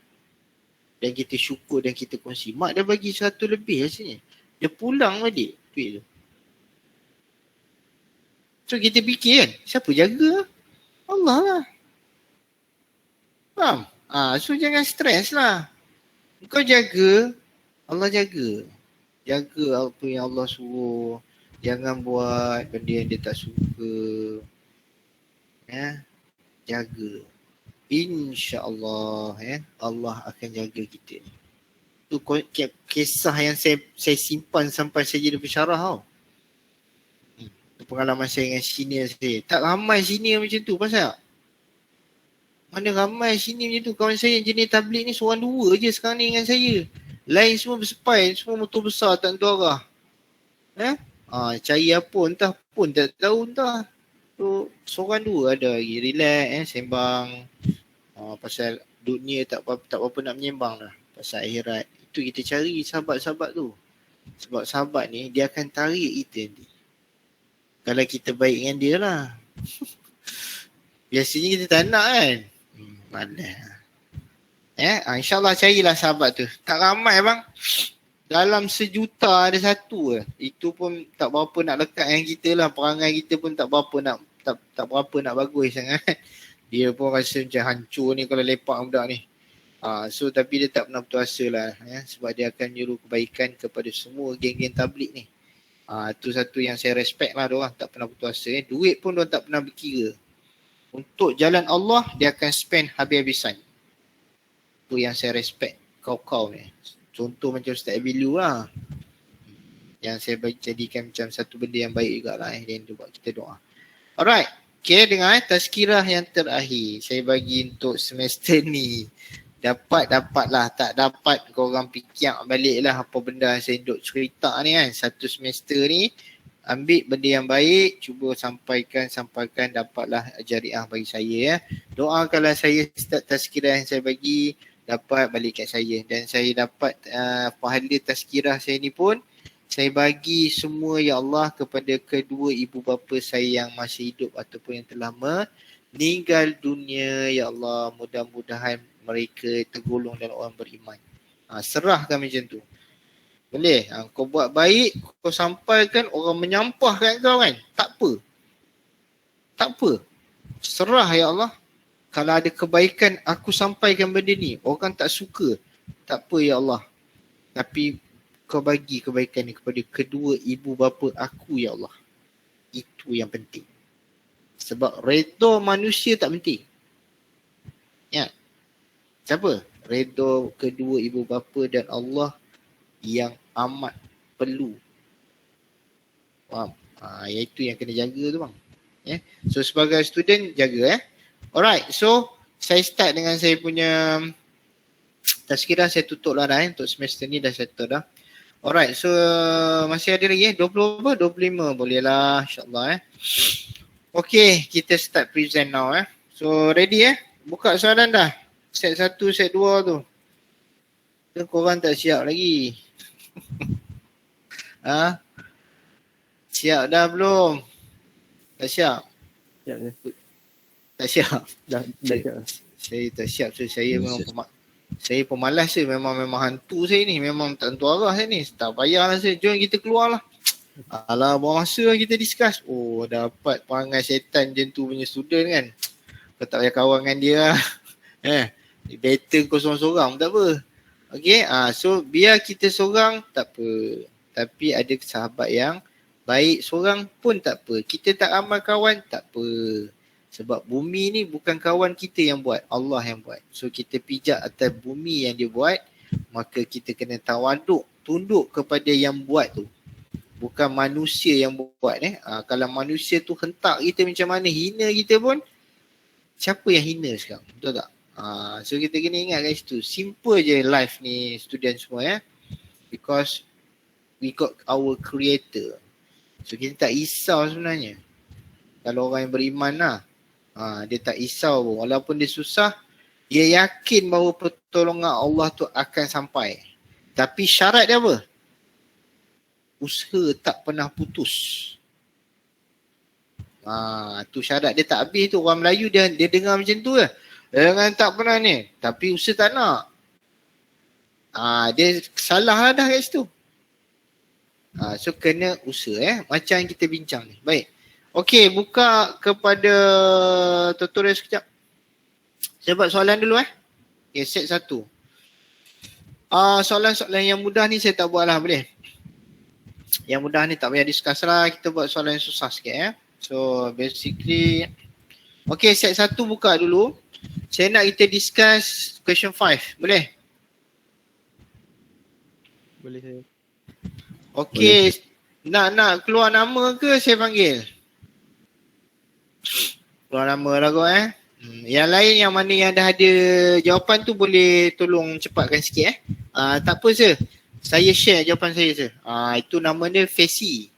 Dan kita syukur dan kita kongsi. Mak dah bagi 100 lebih rasanya. Dia pulang balik duit tu. So kita fikir kan, siapa jaga? Allah lah. Faham? So jangan stres lah. Kau jaga, Allah jaga. Jaga apa yang Allah suruh. Jangan buat benda yang dia tak suka. Jaga. InsyaAllah Allah akan jaga kita ni. Tu kisah yang saya simpan sampai saya jadi pensyarah tau. Pengalaman saya dengan senior saya. Tak ramai senior macam tu, pasal tak? Mana ramai senior macam tu. Kawan saya yang jenis tabligh ni seorang dua je sekarang ni dengan saya. Lain semua bersepai, semua motor besar tak tentu arah. Cari apa entah pun tak tahu entah. So seorang dua ada lagi relax sembang pasal dunia tak apa nak menyembang dah. Pasal akhirat. Itu kita cari sahabat-sahabat tu. Sebab sahabat ni dia akan tarik kita nanti. Kalau kita baik dengan dia lah. Biasanya kita tak nak kan. Malas. InsyaAllah carilah sahabat tu. Tak ramai bang. Dalam 1 juta ada satu. Itu pun tak berapa nak lekat dengan kita lah. Perangai kita pun tak berapa nak tak berapa nak bagus sangat. Dia pun rasa macam hancur ni kalau lepak budak ni. So tapi dia tak pernah putus asa lah. Sebab dia akan nyuruh kebaikan kepada semua geng-geng tabligh ni. Itu satu yang saya respect lah diorang. Tak pernah putus asa. Duit pun diorang tak pernah berkira. Untuk jalan Allah, dia akan spend habis-habisan. Itu yang saya respect kau-kau ni. Contoh macam Ustaz Abilu lah. Yang saya jadikan macam satu benda yang baik jugalah. Dan dia buat kita doa. Alright. Okay, dengar tazkirah yang terakhir. Saya bagi untuk semester ni. Dapatlah. Tak dapat korang fikir balik lah apa benda yang saya duk cerita ni kan. Satu semester ni. Ambil benda yang baik. Cuba sampaikan. Dapatlah jariah bagi saya. Doakanlah saya start tazkirah yang saya bagi. Dapat balik kat saya. Dan saya dapat pahala tazkirah saya ni pun. Saya bagi semua ya Allah kepada kedua ibu bapa saya yang masih hidup ataupun yang telah meninggal dunia. Ya Allah, mudah-mudahan mereka tergolong dalam orang beriman. Serahkan macam tu. Boleh? Kau buat baik, kau sampaikan, orang menyampahkan kau kan? Tak apa. Serah ya Allah. Kalau ada kebaikan, aku sampaikan benda ni. Orang tak suka. Tak apa ya Allah. Tapi kau bagi kebaikan ni kepada kedua ibu bapa aku ya Allah. Itu yang penting. Sebab redha manusia tak penting. Ya. Siapa? Redha kedua ibu bapa dan Allah yang amat perlu. Faham? Iaitu yang kena jaga tu bang. So sebagai student jaga Alright, so saya start dengan saya punya tazkirah. Saya tutup lah dah untuk semester ni dah settle dah. Alright, so masih ada lagi 20 apa? 25 boleh lah insyaAllah Okay, kita start present now So ready buka soalan dah. Set 1, set 2 tu. Korang tak siap lagi. Siap dah belum? Tak siap? Siap je. Tak siap? Dah siap. Saya tak siap. So saya memang saya pemalas je. Memang hantu saya ni. Memang tak tentu arah saya ni. Tak payahlah saya. Jom kita keluar lah. Alah, buang masa lah kita discuss. Oh, dapat perangai syaitan macam tu punya student kan. Kau tak payah kawan dengan dia lah. Better kau sorang-sorang tak apa. Okay, so biar kita sorang tak apa. Tapi ada sahabat yang baik seorang pun tak apa. Kita tak amal kawan tak apa. Sebab bumi ni bukan kawan kita yang buat. Allah yang buat. So kita pijak atas bumi yang dia buat. Maka kita kena tawaduk. Tunduk kepada yang buat tu. Bukan manusia yang buat Kalau manusia tu hentak kita macam mana, hina kita pun, siapa yang hina sekarang? Betul tak? So kita kena ingat kat situ. Simple je life ni student semua Because we got our creator. So kita tak risau sebenarnya. Kalau orang yang beriman lah. Dia tak risau pun. Walaupun dia susah, dia yakin bahawa pertolongan Allah tu akan sampai. Tapi syarat dia apa? Usaha tak pernah putus. Tu syarat dia tak habis tu. Orang Melayu dia dengar macam tu lah. Jangan tak pernah ni. Tapi usaha tak nak. Dia salah lah dah kat situ. So kena usaha macam yang kita bincang ni. Baik. Okey, buka kepada tutorial sekejap. Saya buat soalan dulu Okay, set 1. Soalan-soalan yang mudah ni saya tak buat lah, boleh? Yang mudah ni tak payah discuss lah. Kita buat soalan yang susah sikit So basically okay, set 1 buka dulu. Saya nak kita discuss question 5. Boleh? Boleh saya. Okay, nak keluar nama ke saya panggil? Keluar nama lah kau Yang lain yang mana yang dah ada jawapan tu boleh tolong cepatkan sikit Tak apa sir. Saya share jawapan saya sir. Itu nama dia Fesi.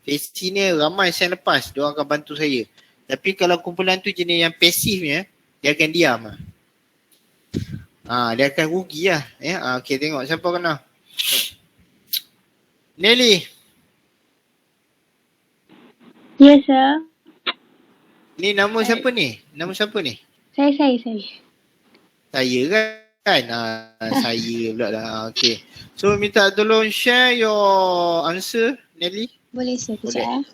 Fesi ni ramai saya lepas. Diorang akan bantu saya. Tapi kalau kumpulan tu jenis yang pasifnya, dia akan diam dia akan rugi lah Okay, tengok siapa kena. Nelly. Yes, sir. Ni nama siapa ni? Nama siapa ni? Saya. Saya kan? Saya pula dah. Okay. So minta tolong share your answer, Nelly. Boleh, sir. Kejap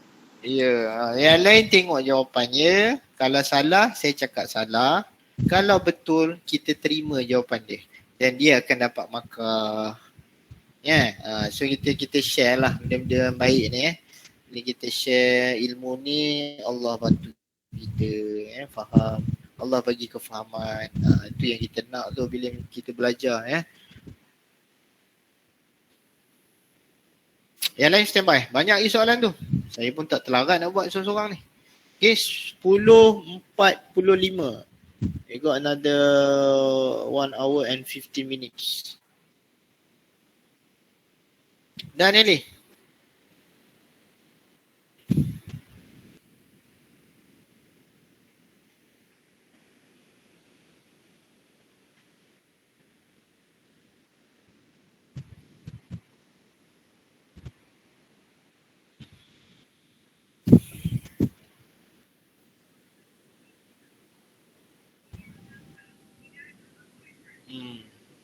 Yang lain tengok jawapannya. Kalau salah, saya cakap salah. Kalau betul, kita terima jawapan dia. Dan dia akan dapat markah. So kita share lah benda-benda baik ni Bila kita share ilmu ni, Allah bantu kita faham. Allah bagi kefahaman. Itu yang kita nak tu bila kita belajar Yang lain standby. Banyak lagi soalan tu. Saya pun tak terlarat nak buat seorang-seorang ni. Okay, 10.45. We got another 1 hour and 15 minutes. Dah Nelly?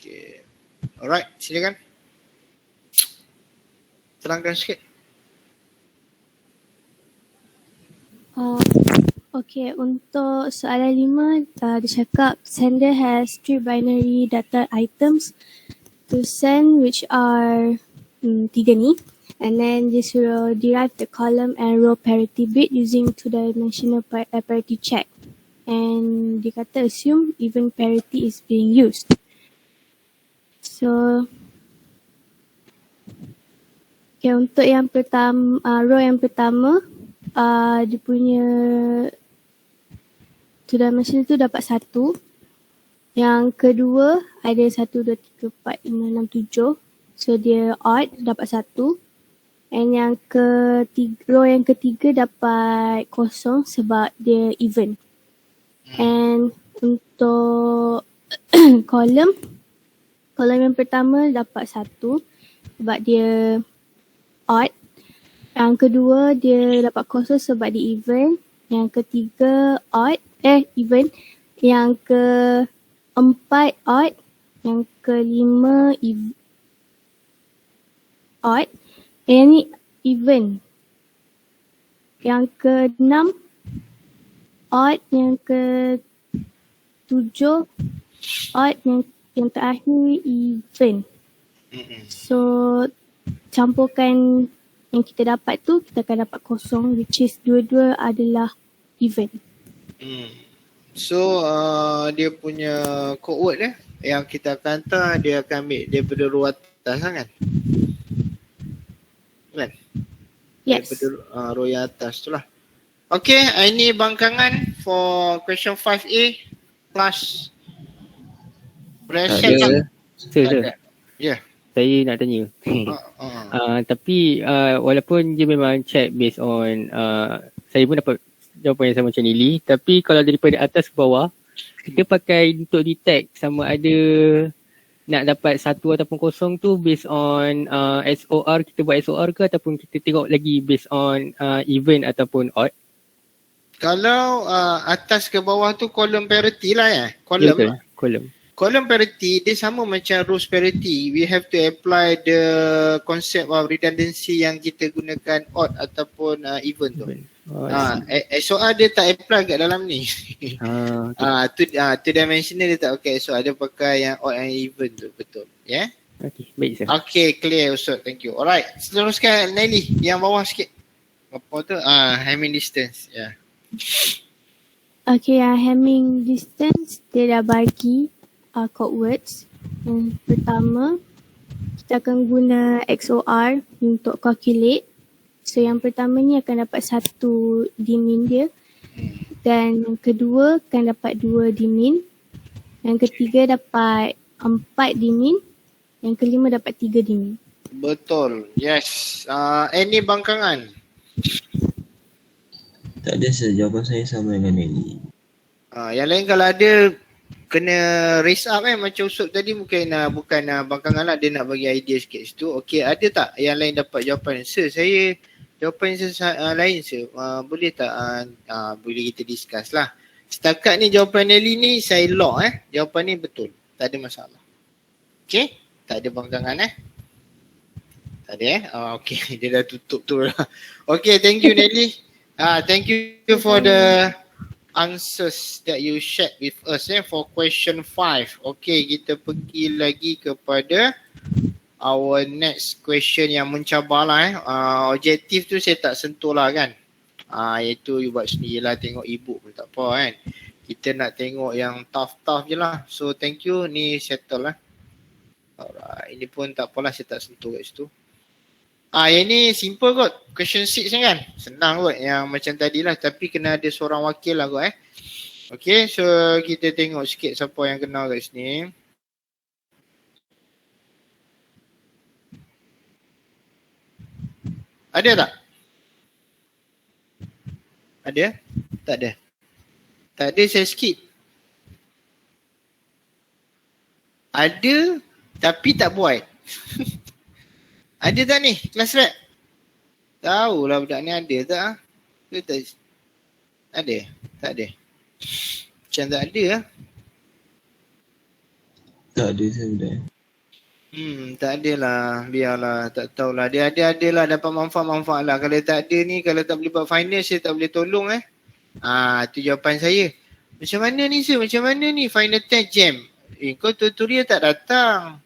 Okay. Alright, silakan. Terangkan sikit. Okay, untuk soalan 5, dia cakap sender has 3 binary data items to send, which are 3 ni, and then this will derive the column and row parity bit using 2-dimensional parity check, and dia kata assume even parity is being used. So, okay, untuk yang pertama, row yang pertama, dia punya two dimension tu dapat 1. Yang kedua ada 1, 2, 3, 4, 5, 6, 7. So dia odd, dapat 1. And yang row yang ketiga dapat kosong sebab dia even. And untuk kolom yang pertama dapat 1 sebab dia odd. Yang kedua dia dapat kosong sebab dia even. Yang ketiga even. Yang keempat odd. Yang kelima odd. Yang ni even. Yang keenam odd. Yang ketujuh odd. Yang terakhir even. So campurkan yang kita dapat tu, kita akan dapat kosong, which is dua-dua adalah even. So dia punya code word yang kita akan hantar, dia akan ambil daripada row atas kan? Kan? Yes. Daripada row yang atas tu lah. Okay, ini bangkangan for question 5A plus Brashad lah. Sir. Ya. Saya nak tanya. Tapi walaupun dia memang check based on saya pun dapat jawapan yang sama macam Nili, tapi kalau daripada atas ke bawah kita pakai untuk detect sama ada nak dapat 1 ataupun kosong tu based on SOR, kita buat SOR ke ataupun kita tengok lagi based on even ataupun odd. Kalau atas ke bawah tu kolom parity lah ya. Kolom. Ya, kolom. Column parity dia sama macam rows parity. We have to apply the concept of redundancy yang kita gunakan odd ataupun even tu. SOR dia tak apply kat dalam ni. Two dimensional dia tak pakai SOR, dia pakai yang odd and even tu, betul. Ya? Yeah? Okay, baik sir. Okay, clear Ustaz. Thank you. Alright, teruskan Nelly yang bawah sikit. Apa tu? Hamming distance. Ya. Yeah. Okay, Hamming distance dia dah bagi code words. Yang pertama, kita akan guna XOR untuk calculate. So yang pertama ni akan dapat 1 dimin dia. Dan yang kedua akan dapat 2 dimin. Yang ketiga dapat 4 dimin. Yang kelima dapat 3 dimin. Betul. Yes. Any bangkangan? Tak ada sir, jawapan saya sama dengan Nelly. Yang lain kalau ada kena raise up macam Usop tadi bukan bangkangan lah, dia nak bagi idea sikit situ. Okey, ada tak yang lain dapat jawapan? Sir, saya jawapan saya lain sir. Boleh tak boleh kita discuss lah. Setakat ni jawapan Nelly ni saya lock jawapan ni betul. Tak ada masalah. Okey, tak ada bangkangan Tak ada okey, dia dah tutup tu lah. Okey, thank you Nelly. Thank you for the answers that you shared with us for question 5. Okay, kita pergi lagi kepada our next question yang mencabar lah objektif tu saya tak sentuh lah kan. Iaitu you buat sendiri lah, tengok ebook pun tak apa kan. Kita nak tengok yang tough je lah. So thank you, ni settle lah. Alright, ini pun tak apalah, saya tak sentuh kat situ. Yang ni simple kot. Question 6 kan? Senang kot yang macam tadi lah. Tapi kena ada seorang wakil lah kot Okay, so kita tengok sikit siapa yang kenal kat sini. Ada tak? Ada? Tak ada. Tak ada, saya skip. Ada tapi tak buat. Ada tak ni kelas rap? Tahulah budak ni ada tak? Ke tak? Ada? Tak ada. Macam tak ada lah. Tak ada saya budak. Tak ada lah. Biarlah, tak tahulah. Dia ada lah, dapat manfaat-manfaat lah. Kalau tak ada ni, kalau tak boleh buat final, saya tak boleh tolong tu jawapan saya. Macam mana ni sir? Macam mana ni final test jam? Kau tutorial tak datang.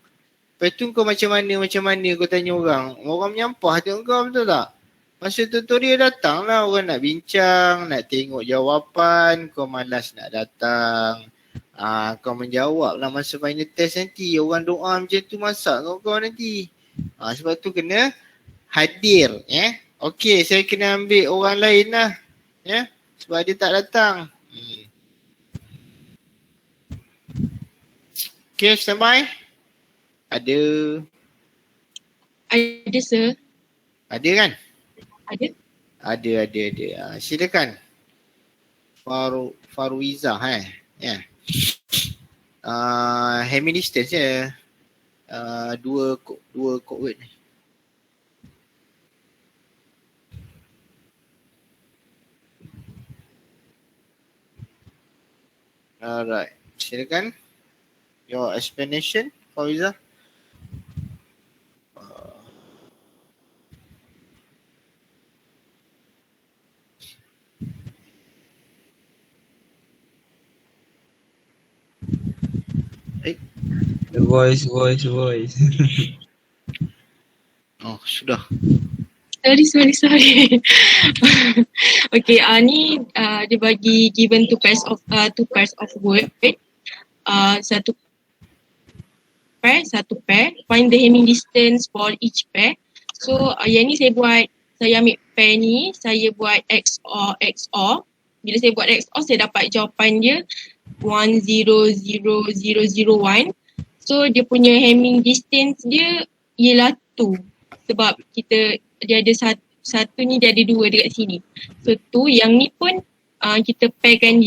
Lepas tu kau macam mana kau tanya orang. Orang menyampah tengok kau, betul tak? Masa tutorial datang lah, orang nak bincang, nak tengok jawapan, kau malas nak datang. Kau menjawab lah masa final test nanti. Orang doa macam tu masak kau nanti. Sebab tu kena hadir. Okey, saya kena ambil orang lain lah. Sebab dia tak datang. Okay, standby. Ada. Ada, sir. Ada kan? Ada. Ada. Silakan. Faruiza, Hemi distance je. Dua code word ni. Alright. Silakan. Your explanation, Faruiza. The voice. Oh, sudah. Sorry. Okay, ni dia bagi given two pairs of word. Satu pair. Find the Hamming distance for each pair. So yang ni saya ambil pair ni, saya buat XOR. Bila saya buat XOR, saya dapat jawapan dia 1000001. So dia punya Hamming distance dia ialah 2. Sebab dia ada satu ni, dia ada 2 dekat sini. So 2, yang ni pun kita pairkan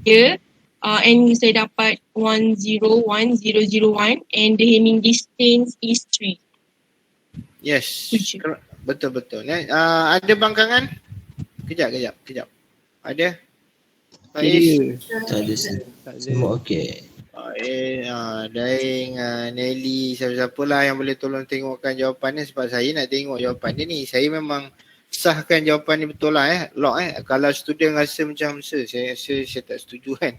dia and saya dapat 101001 and the Hamming distance is 3. Yes. Betul. Ada bangkangan? Kejap. Ada? Faiz? Tak ada sir. Semua okey. Daing, Nelly, siapa-siapa lah yang boleh tolong tengokkan jawapan ni, sebab saya nak tengok jawapan dia ni. Saya memang sahkan jawapan ni betul lah lock. Kalau student rasa macam saya tak setuju kan.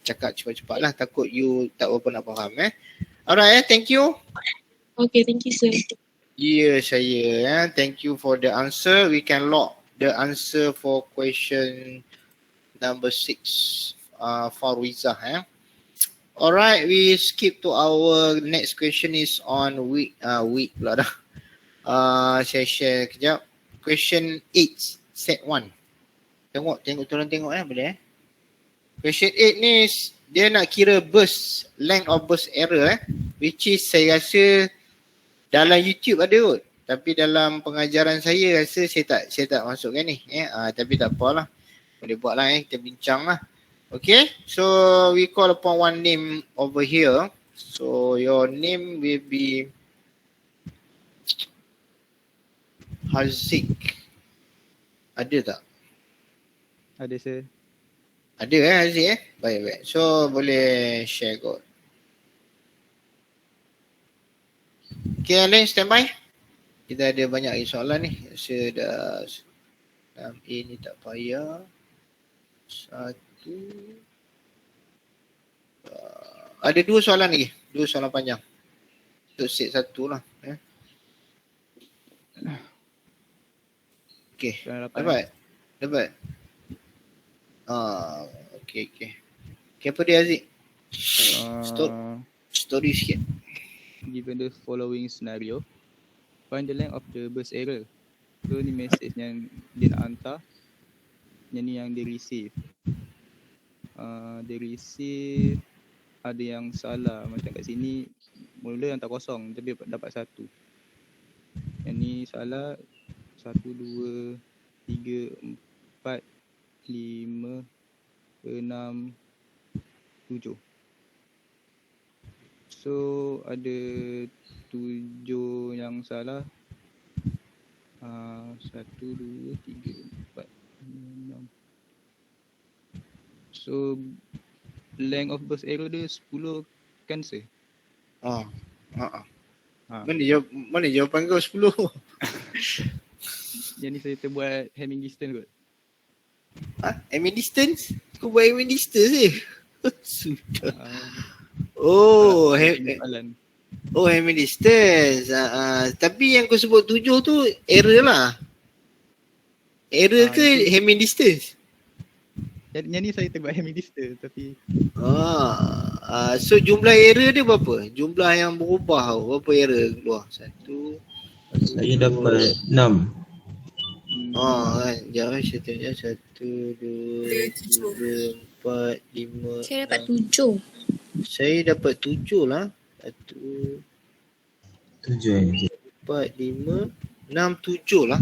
Cakap cepat-cepat lah, takut you tak berapa nak faham Alright, thank you. Okay, thank you, sir. Saya thank you for the answer. We can lock the answer for question number 6 Faruiza. Alright, we skip to our next question is on week pula dah. Saya share kejap. Question 8, set 1. Tolong tengok boleh Question 8 ni dia nak kira burst, length of burst error which is saya rasa dalam YouTube ada kot. Tapi dalam pengajaran saya rasa saya tak masukkan ni. Tapi tak apalah. Boleh buat lah kita bincang lah. Okay, so we call upon one name over here. So your name will be Haziq. Ada tak? Ada sir. Ada Haziq Baik. So boleh share kot. Okay, Alain standby. Kita ada banyak lagi soalan ni. Saya dah 6A ni tak payah. 1. Ada 2 soalan lagi. 2 soalan panjang. Untuk set 1 lah. Okay. Dapat. Okay. Okay, apa dia Aziz? Story sikit. Given the following scenario, find the length of the burst error. So ni message yang dia nak hantar. Yang ni yang dia receive. Dia receive ada yang salah. Macam kat sini mula hantar kosong tapi dapat 1. Yang ni salah 1, 2, 3, 4, 5, 6, 7. So ada 7 yang salah. 1, 2, 3, 4, 6. So length of burst error dia 10 kan sir? Mana jawapan kau 10? Yang ni saya terbuat Hamming distance kot. Hamming distance? Kau buat Hamming distance Sudah. Hamming distance. Tapi yang kau sebut 7 tu error lah. Error ke Hamming distance? Yang ni saya terbuat Hamid distance tapi So jumlah error dia berapa? Jumlah yang berubah berapa error keluar? Satu. Saya dapat 6. Kan. Jangan saya tengok. 1, 2, 3, 4, 5. Saya dapat 7. Saya dapat 7 lah. 1, 7 4, 5, 6, 7 lah.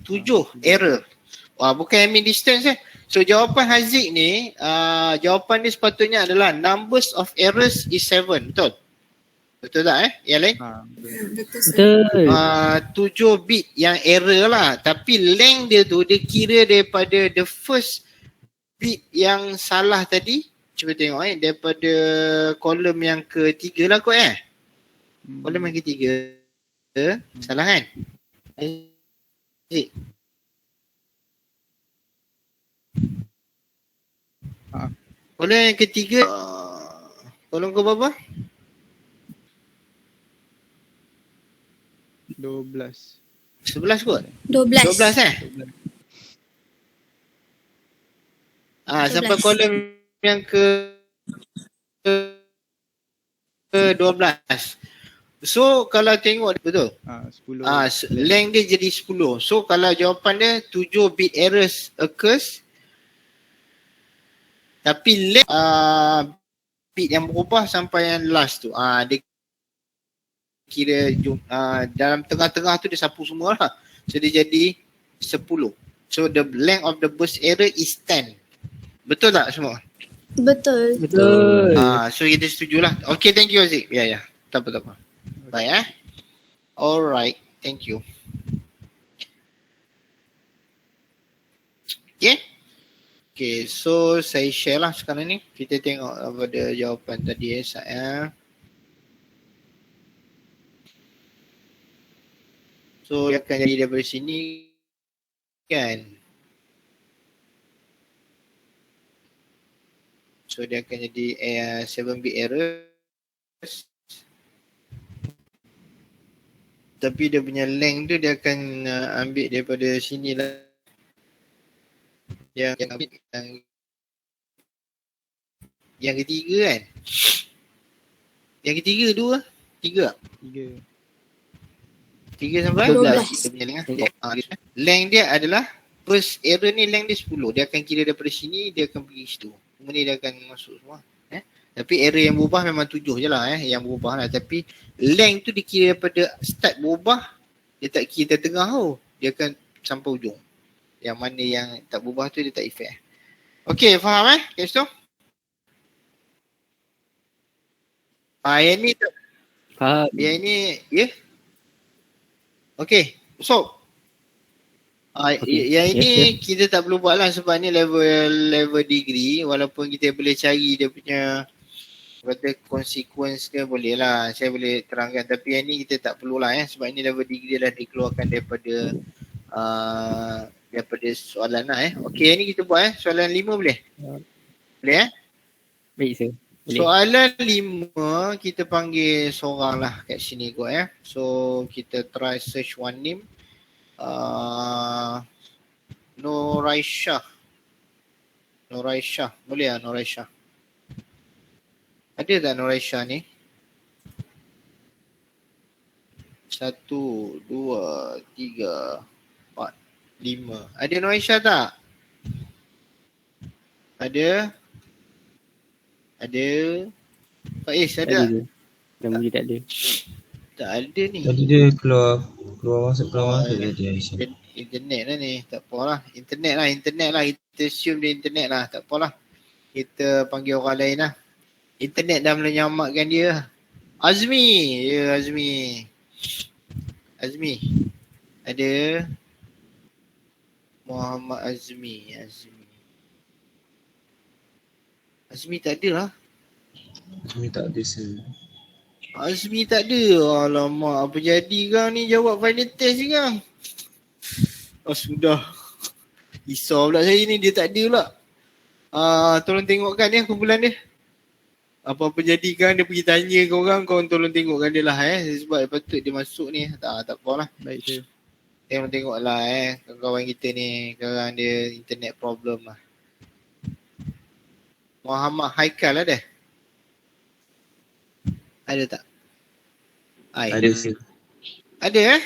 7 error. Wah, bukan mean distance So jawapan Haziq ni, jawapan dia sepatutnya adalah numbers of errors is 7. Betul? Betul tak Yang lain? Betul. 7 bit yang error lah. Tapi length dia tu dia kira daripada the first bit yang salah tadi. Cuba tengok daripada kolom yang ketiga lah kot kolom yang ketiga. Salah kan? Kolom yang ketiga kolom ke berapa? 12. 11 kot? 12. 12 sampai 11. kolom yang ke 12. So kalau tengok betul? 10. Length dia jadi 10. So kalau jawapan dia 7 bit errors occurs. Tapi length bit yang berubah sampai yang last tu. Dia kira dalam tengah-tengah tu dia sapu semua lah. So dia jadi 10. So the length of the burst error is 10. Betul tak semua? Betul. Betul. So kita setujulah. Okay, thank you Aziz. Ya. Tak apa. Baik Alright, thank you. Okay, so saya share lah sekarang ni. Kita tengok pada jawapan tadi saya. So dia akan jadi daripada sini kan. So dia akan jadi 7 bit error. Tapi dia punya length tu dia akan ambil daripada sini lah. Yang ketiga kan. Yang ketiga 2 3 sampai 12 kita punya length. Length dia adalah first error ni length dia 10. Dia akan kira daripada sini dia akan pergi situ. Kemudian dia akan masuk semua. Tapi error yang berubah memang 7 je lah yang berubah lah. Tapi length tu dikira daripada start berubah. Dia tak kira tengah tu. Dia akan sampai ujung. Yang mana yang tak berubah tu dia tak efek. Okay, faham kat situ? Yang ni tak. Faham. Yang ni Okay, so yang ini kita tak perlu buat lah sebab ni level degree. Walaupun kita boleh cari dia punya kata consequence dia boleh lah. Saya boleh terangkan. Tapi yang ni kita tak perlu lah sebab ni level degree dah dikeluarkan daripada soalan lah Okay, yang ni kita buat soalan 5 boleh? Boleh Baik sir. Boleh. Soalan 5 kita panggil seorang lah kat sini kot So kita try search one name. Noraisha. Boleh lah Noraisha. Ada tak Noraisha ni? 1, 2, 3, 4, 5. Ada Noraisha tak? Ada. Faiz ada tak? Nama dia tak ada. Tak ada ni. Tadi dia keluar masuk tadi Aisyah. Internet lah ni. Tak apalah. Internet lah. Kita assume dia internet lah. Tak apalah. Kita panggil orang lain lah. Internet dah menyamakkan dia. Azmi. Ya Azmi. Ada Muhammad Azmi tak ada lah. Azmi tak ada sir. Azmi tak ada. Alamak, apa jadi kau ni jawab final test je kau. Sudah. Risau pula saya ni, dia tak ada pula. Tolong tengokkan kumpulan dia. Apa-apa jadi kan dia pergi tanya korang, korang tolong tengokkan dia lah sebab patut dia masuk ni. Tak apalah. Baik sir. Tengok lah kawan-kawan kita ni, sekarang dia internet problem lah. Muhammad Haikal ada? Ada tak? Ada sih. Ada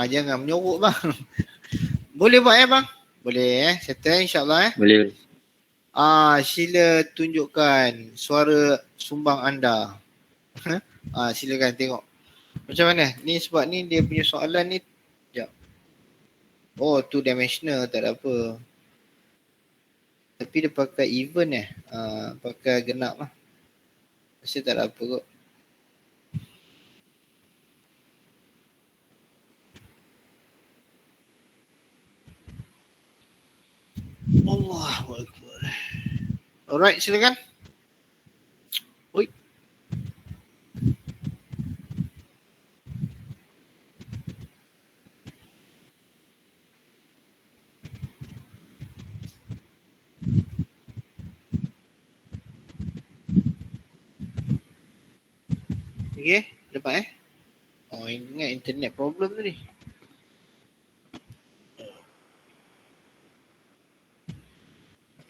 jangan menyorok bang. Boleh buat bang? Boleh settle insyaAllah Boleh. Sila tunjukkan suara sumbang anda. Silakan tengok. Macam mana? Ni sebab ni dia punya soalan ni. Sekejap. Oh 2 dimensional tak ada apa. Tapi dia pakai event pakai genap lah. Rasa tak ada apa kot. Allahu Akbar. Alright, silakan. Oi. Okay, dapat Oh, ingat internet problem tadi.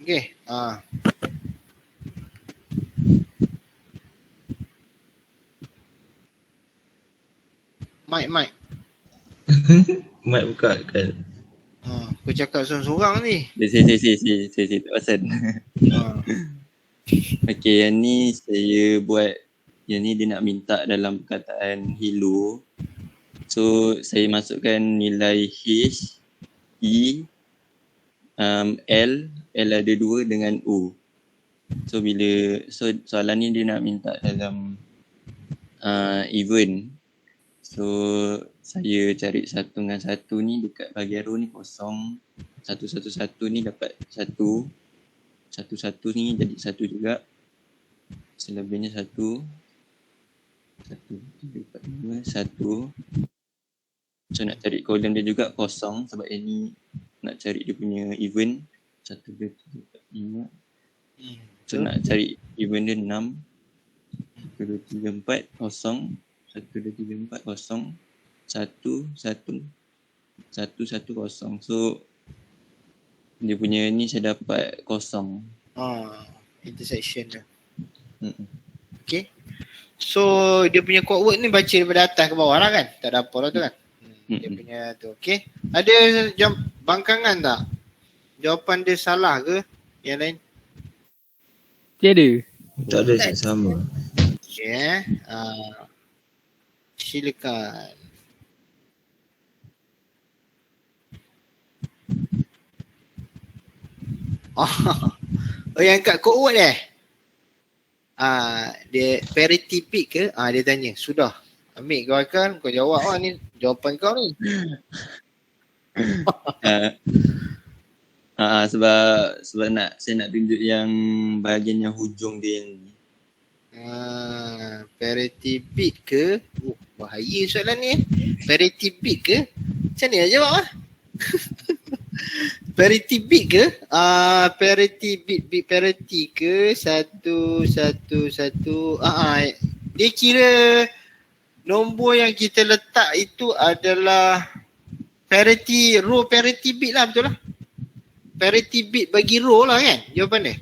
Okay, Mic. Mic buka kan. Kau cakap seorang-seorang ni. Saya tak pasal. Okay, yang ni saya buat, yang ni dia nak minta dalam perkataan hello. So saya masukkan nilai H, E, L ada 2 dengan O. So soalan ni dia nak minta dalam event. So saya cari 1 dengan 1 ni dekat bahagian row ni kosong. 111 ni dapat 1. 1 ni jadi 1 juga. Selebihnya 1. 1, 2, 4, 5, 1. So nak cari kolom dia juga kosong sebab ini nak cari dia punya event. 1, 2, 3, 4, 5. So nak cari event dia 6. 1, 2, 3, 4 kosong. 1, 2, 3, 4 kosong. 1, 1, 1, 1 kosong. So dia punya ni saya dapat kosong. Intersection dia. Okay. So dia punya code word ni baca daripada atas ke bawah lah kan? Tak ada apa lah tu kan? Dia punya tu. Okay. Ada bangkangan tak? Jawapan dia salah ke? Yang lain? Tiada. Tak ada sih sama. Okay. Silakan. Oh yang kat code word dia parity pick ke? Dia tanya. Sudah. Ambil kau akan kau jawab ni jawapan kau ni. Sebab saya nak tunjuk yang bahagian yang hujung dia ni. Parity pick ke? Bahaya soalan ni. Parity pick ke? Macam ni nak jawab Parity bit ke? Parity bit parity ke? 1, 1, 1. Dia kira nombor yang kita letak itu adalah parity, row parity bit lah, betul lah? Parity bit bagi row lah kan? Jawapan dia.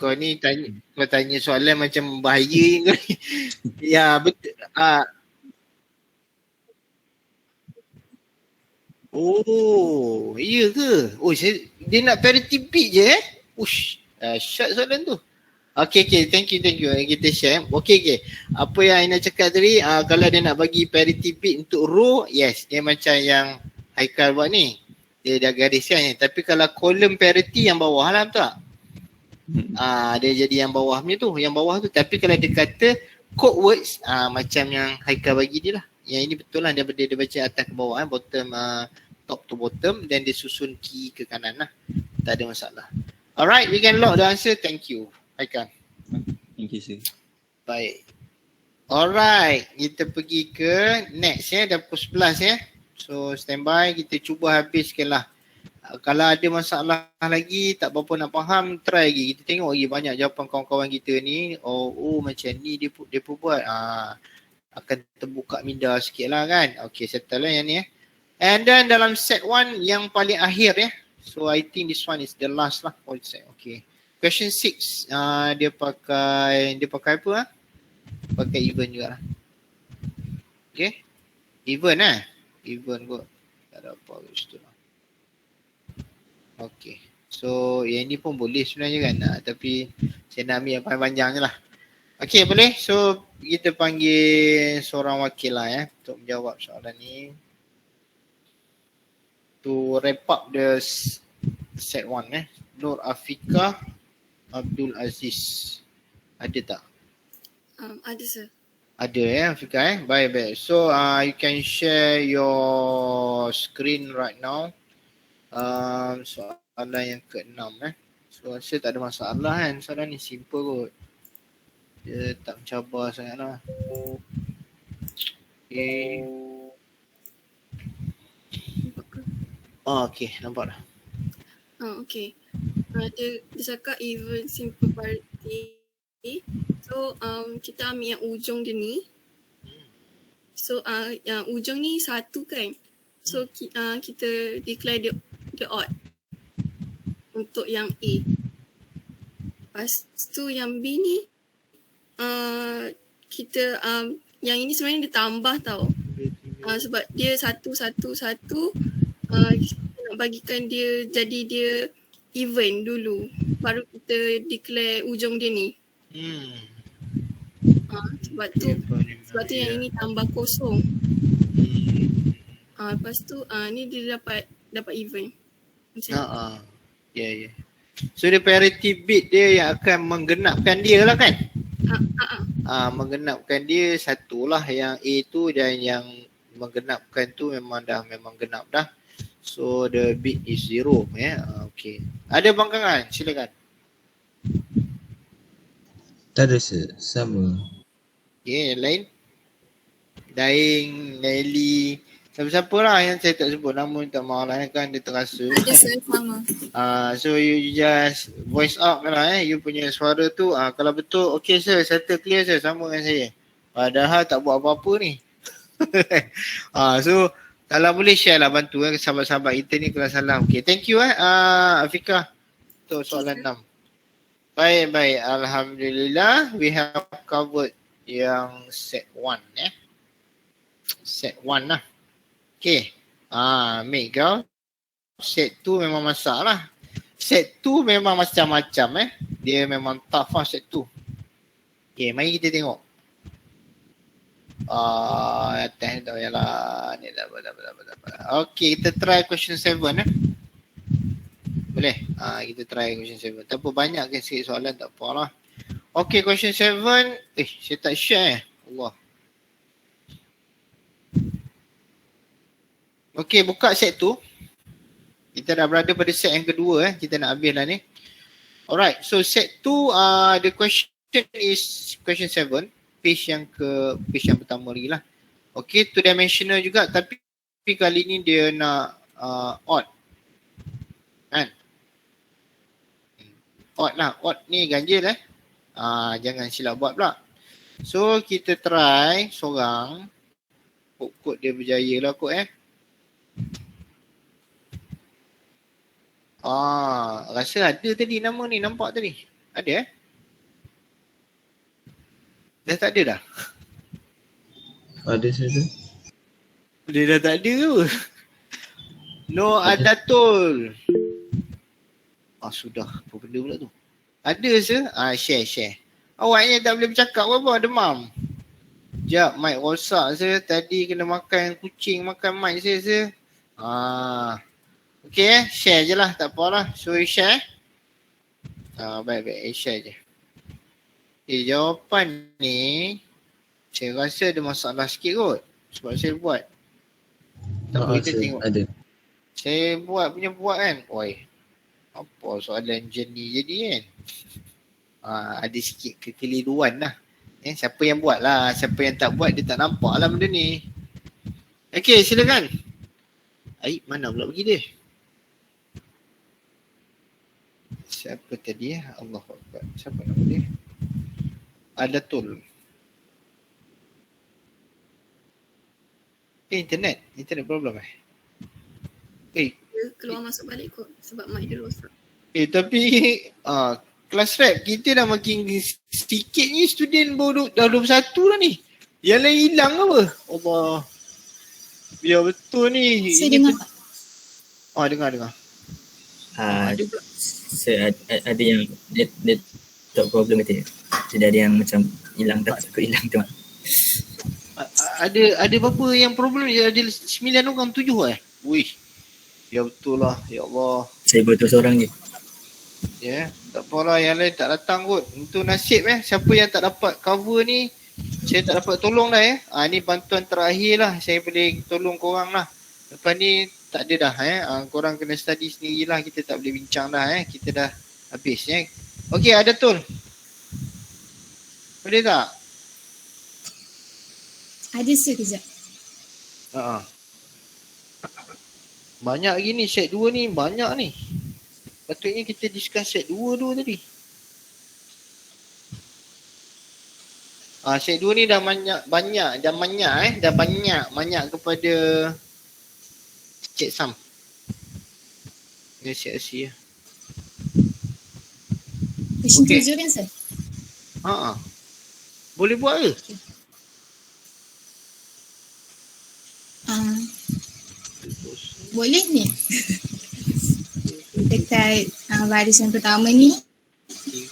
Kau ni tanya soalan macam bahaya kau ni. Ya betul. Oh, iya ke? Oh, dia nak parity bit je Ush, short soalan tu. Okay, thank you. Kita share. Okay. Apa yang Aina cakap tadi, kalau dia nak bagi parity bit untuk row, yes, dia macam yang Haikal buat ni. Dia dah gariskan ni. Tapi kalau column parity yang bawah lah, betul tak? Dia jadi yang bawah ni tu, yang bawah tu. Tapi kalau dia kata code words, macam yang Haikal bagi dia lah. Yang ini betul lah, dia baca atas ke bawah, bottom, top to bottom, dan dia susun key ke kanan lah. Tak ada masalah. Alright, we can lock the answer. Thank you, Haikal. Thank you, sir. Baik. Alright, kita pergi ke next dah pukul 11 So standby, kita cuba habiskan lah. Kalau ada masalah lagi, tak berapa nak faham, try lagi. Kita tengok lagi banyak jawapan kawan-kawan kita ni. Oh macam ni dia pun buat. Akan terbuka minda sikit lah kan. Okay, settle lah yang ni And then dalam set 1 yang paling akhir So I think this one is the last lah. Oh, okay. Question 6. Dia pakai apa ah? Pakai even juga lah. Okay. Even Even kot. Tak ada apa kat situ lah. Okay. So yang ni pun boleh sebenarnya kan. Tapi saya nak ambil yang panjang je lah. Okay, boleh. So kita panggil seorang wakil lah untuk menjawab soalan ni. To wrap up the set 1 Nur Afika Abdul Aziz. Ada tak? Ada sir. Ada Afika Baik. So you can share your screen right now. Soalan yang ke-6 So rasa tak ada masalah kan. Soalan ni simple kot. Dia tak mencabar sangat lah. Okay. Okay, nampak dah. Okay. Dia cakap even simple parity. So kita ambil yang ujung dia ni. So yang ujung ni 1 kan. So kita declare dia odd untuk yang A. Lepas tu yang B ni kita yang ini sebenarnya dia tambah tau. Sebab dia 1 kita nak bagikan dia jadi dia even dulu. Baru kita declare ujung dia ni. Sebab tu yang ini tambah kosong. Lepas tu ni dia dapat even. Ya. So dia parity bit dia yang akan menggenapkan dia lah kan? Menggenapkan dia satulah yang A tu, dan yang menggenapkan tu memang genap dah. So the bit is 0 Okay. Ada bangkangan? Silakan. Tak ada sir, sama. Okay, yang lain? Daing, Nelly, siapa-siapa lah yang saya tak sebut nama, tak maaf lah kan, dia terasa. Ada sir, sama. So you just voice out lah you punya suara tu. Kalau betul, okay sir, settle clear sir, sama dengan saya. Padahal tak buat apa-apa ni. So kalau boleh share lah, bantu sahabat-sahabat kita ni kalau salah. Okay, thank you Afika untuk soalan 6. Baik. Alhamdulillah, we have covered yang set 1 Set 1 lah. Okay. Mega. Set 2 memang masalah. Set 2 memang macam-macam Dia memang tough lah set 2. Okay, mari kita tengok. Atas tak payahlah. Ni dah. Okay, kita try question 7 Boleh? Kita try question 7. Tak apa, banyak kan sikit soalan, tak apalah. Okay, question 7. Saya tak share Allah. Okay, buka set 2. Kita dah berada pada set yang kedua Kita nak habis lah ni. Alright, so set 2, the question is question 7. Page yang pertama lagi lah. Okay, 2 dimensional juga, tapi kali ni dia nak odd. Kan? Odd lah. Odd ni ganjil jangan silap buat pula. So kita try seorang. Kod dia berjaya lah kot rasa ada tadi nama ni, nampak tadi. Ada Dah tak ada dah? Ada sir. Dia dah tak ada ke? No Adatul. Sudah. Apa benda pula tu? Ada sir? Share. Awaknya tak boleh bercakap apa, demam. Sekejap, mic rosak sir. Tadi kena makan kucing, makan mic sir. Okay share je lah, tak apalah. So share. Baik, share je. Jawapan ni saya rasa ada masalah sikit kot. Sebab saya buat. Tak kita tengok. Ada. Saya buat kan. Apa soalan jenis jadi kan. Ada sikit kekeliruan lah. Siapa yang buat lah. Siapa yang tak buat dia tak nampak lah benda ni. Okay, silakan. Mana pula pergi dia? Siapa tadi Allahuakbar. Siapa nama dia? Adatul. Internet problem keluar masuk balik kot sebab mic dia rosak. Tapi kelas rap kita dah makin sikit ni, student baru dah 21 dah ni. Yang lain hilang apa? Allah. Ya betul ni. Saya dengar tak? Dengar. Ada pula. Ada yang network problem kata. Jadi ada yang macam hilang tu. Ada berapa yang problem? Ada 9 orang, 7 Wih. Ya betul lah. Ya Allah. Saya betul seorang je. Ya, tak apalah, yang lain tak datang kot. Itu nasib siapa yang tak dapat cover ni, saya tak dapat tolong dah ni bantuan terakhir lah saya boleh tolong korang lah. Lepas ni tak ada dah korang kena study sendirilah, kita tak boleh bincang dah kita dah habis Okey, ada Tul. Boleh tak? Ada sekejap. Banyak gini set 2 ni, banyak ni. Patutnya kita discuss set 2 dulu tadi. Set 2 ni dah banyak kepada Cik Sam. Dia siap-siap. Question 7 kan sir? Boleh buat ke? Boleh ni. Dekat barisan pertama ni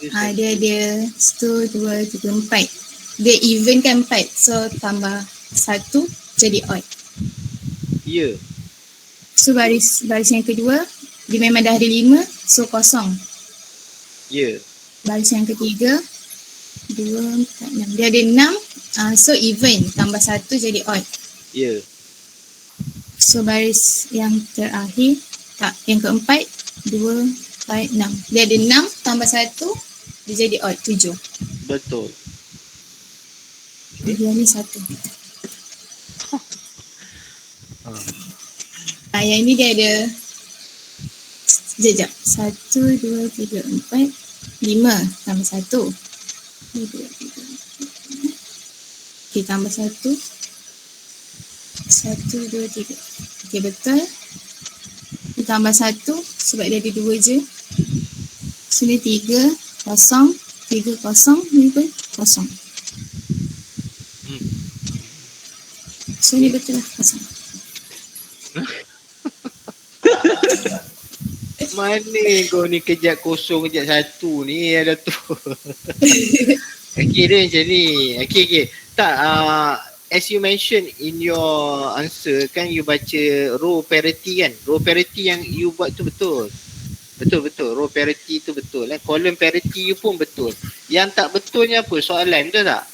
dia ada 1, 2, 3, 4. Dia even kan 4, so tambah 1 jadi odd. Ya. So baris yang kedua dia memang dah ada 5, so kosong. Ya. Baris yang ketiga 2, 4, 6. Dia ada 6, so even tambah 1 jadi odd. Ya. So baris yang terakhir, yang keempat 2, 4, 6. Dia ada 6 tambah 1, dia jadi odd 7. Betul. Dia ni 1. Yang ini dia ada sekejap. 1, 2, 3, 4, 5 tambah 1. 2, 3, 4. Okay, tambah 1. 1, 2, 3. Okay, betul. Tambah 1 sebab dia ada 2 je. So ni 3, kosong. 3, kosong. Ni pun kosong. So ni betul lah, kosong. Mana kau ni kejap kosong, kejap 1 ni ada tu. Okay, dia macam ni. Okay. Tak, as you mention in your answer kan, you baca row parity kan. Row parity yang you buat tu betul. Betul. Row parity tu betul. Column parity you pun betul. Yang tak betulnya apa? Soalan, betul tak?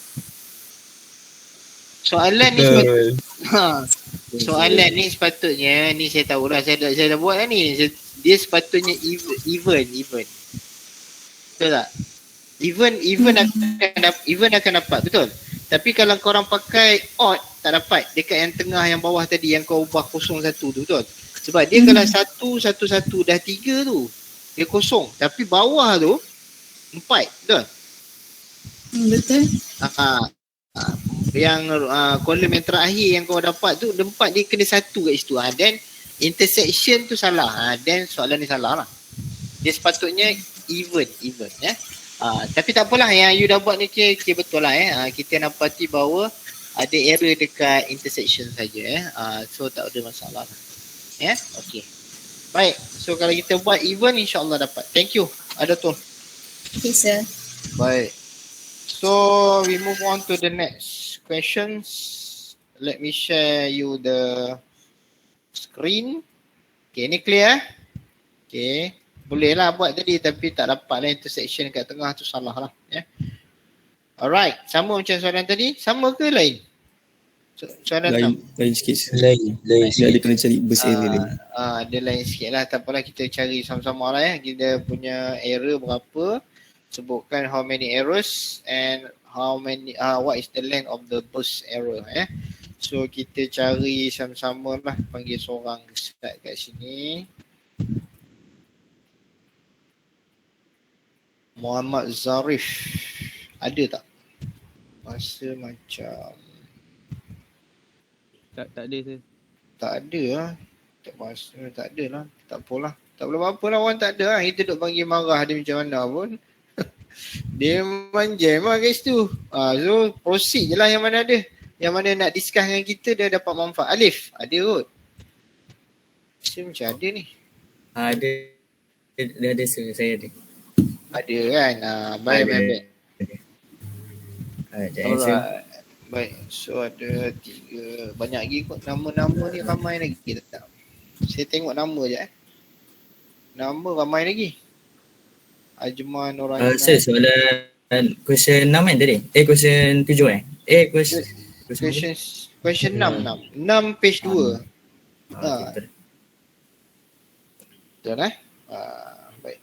Soalan ni soalan ni sepatutnya, ni saya tahu lah, saya dah buat lah ni. Dia sepatutnya even. Betul tak? Even akan dapat, betul. Tapi kalau korang pakai odd, tak dapat. Dekat yang tengah, yang bawah tadi, yang kau ubah 01 tu, betul. Sebab dia kalau 1, 1, 1 dah 3 tu, dia kosong. Tapi bawah tu 4, betul? Betul. Yang kolom yang terakhir yang kau dapat tu, 4 dia kena 1 kat situ. Then intersection tu salah. Then soalan ni salah lah. Dia sepatutnya even. Tapi tak apalah, yang you dah buat ni okay, betul lah kita dapati bahawa ada error dekat intersection saja so tak ada masalah lah. Okay. Baik, so kalau kita buat even, insyaAllah dapat. Thank you. Ada tu. Okay sir. Baik. So we move on to the next questions. Let me share you the screen. Okay, ni clear? Okay. Boleh lah buat tadi, tapi tak dapat lah intersection kat tengah tu, salah lah. Alright, sama macam soalan tadi? Sama ke lain? Soalan lain sikit. Lain Dia kena cari bus error lagi. Dia lain sikit lah, tak apalah, kita cari sama-sama lah kita punya error berapa, sebutkan how many errors and what is the length of the bus error. So kita cari sama-sama lah, panggil seorang start kat sini. Muhammad Zarif. Ada tak? Masa macam Tak ada sir. tak ada lah. Tak bahasa, tak ada lah. Tak apalah. Tak boleh apa-apa lah, orang tak ada lah. Kita duk panggil marah dia macam mana pun. Dia memang jam lah guys tu. So proceed je lah yang mana ada. Yang mana nak discuss dengan kita dia dapat manfaat. Alif, ada kot. Macam ada ni. Ada. Dia ada, saya ada. Ada kan? Baik. Alright. Baik, so ada 3. Banyak lagi kot. Nama-nama ni ramai lagi kita tak. Saya tengok nama je Nama ramai lagi. Ajman orang Sir, soalan question 6 kan tadi? Question 7 question 6 page 2. Betul baik.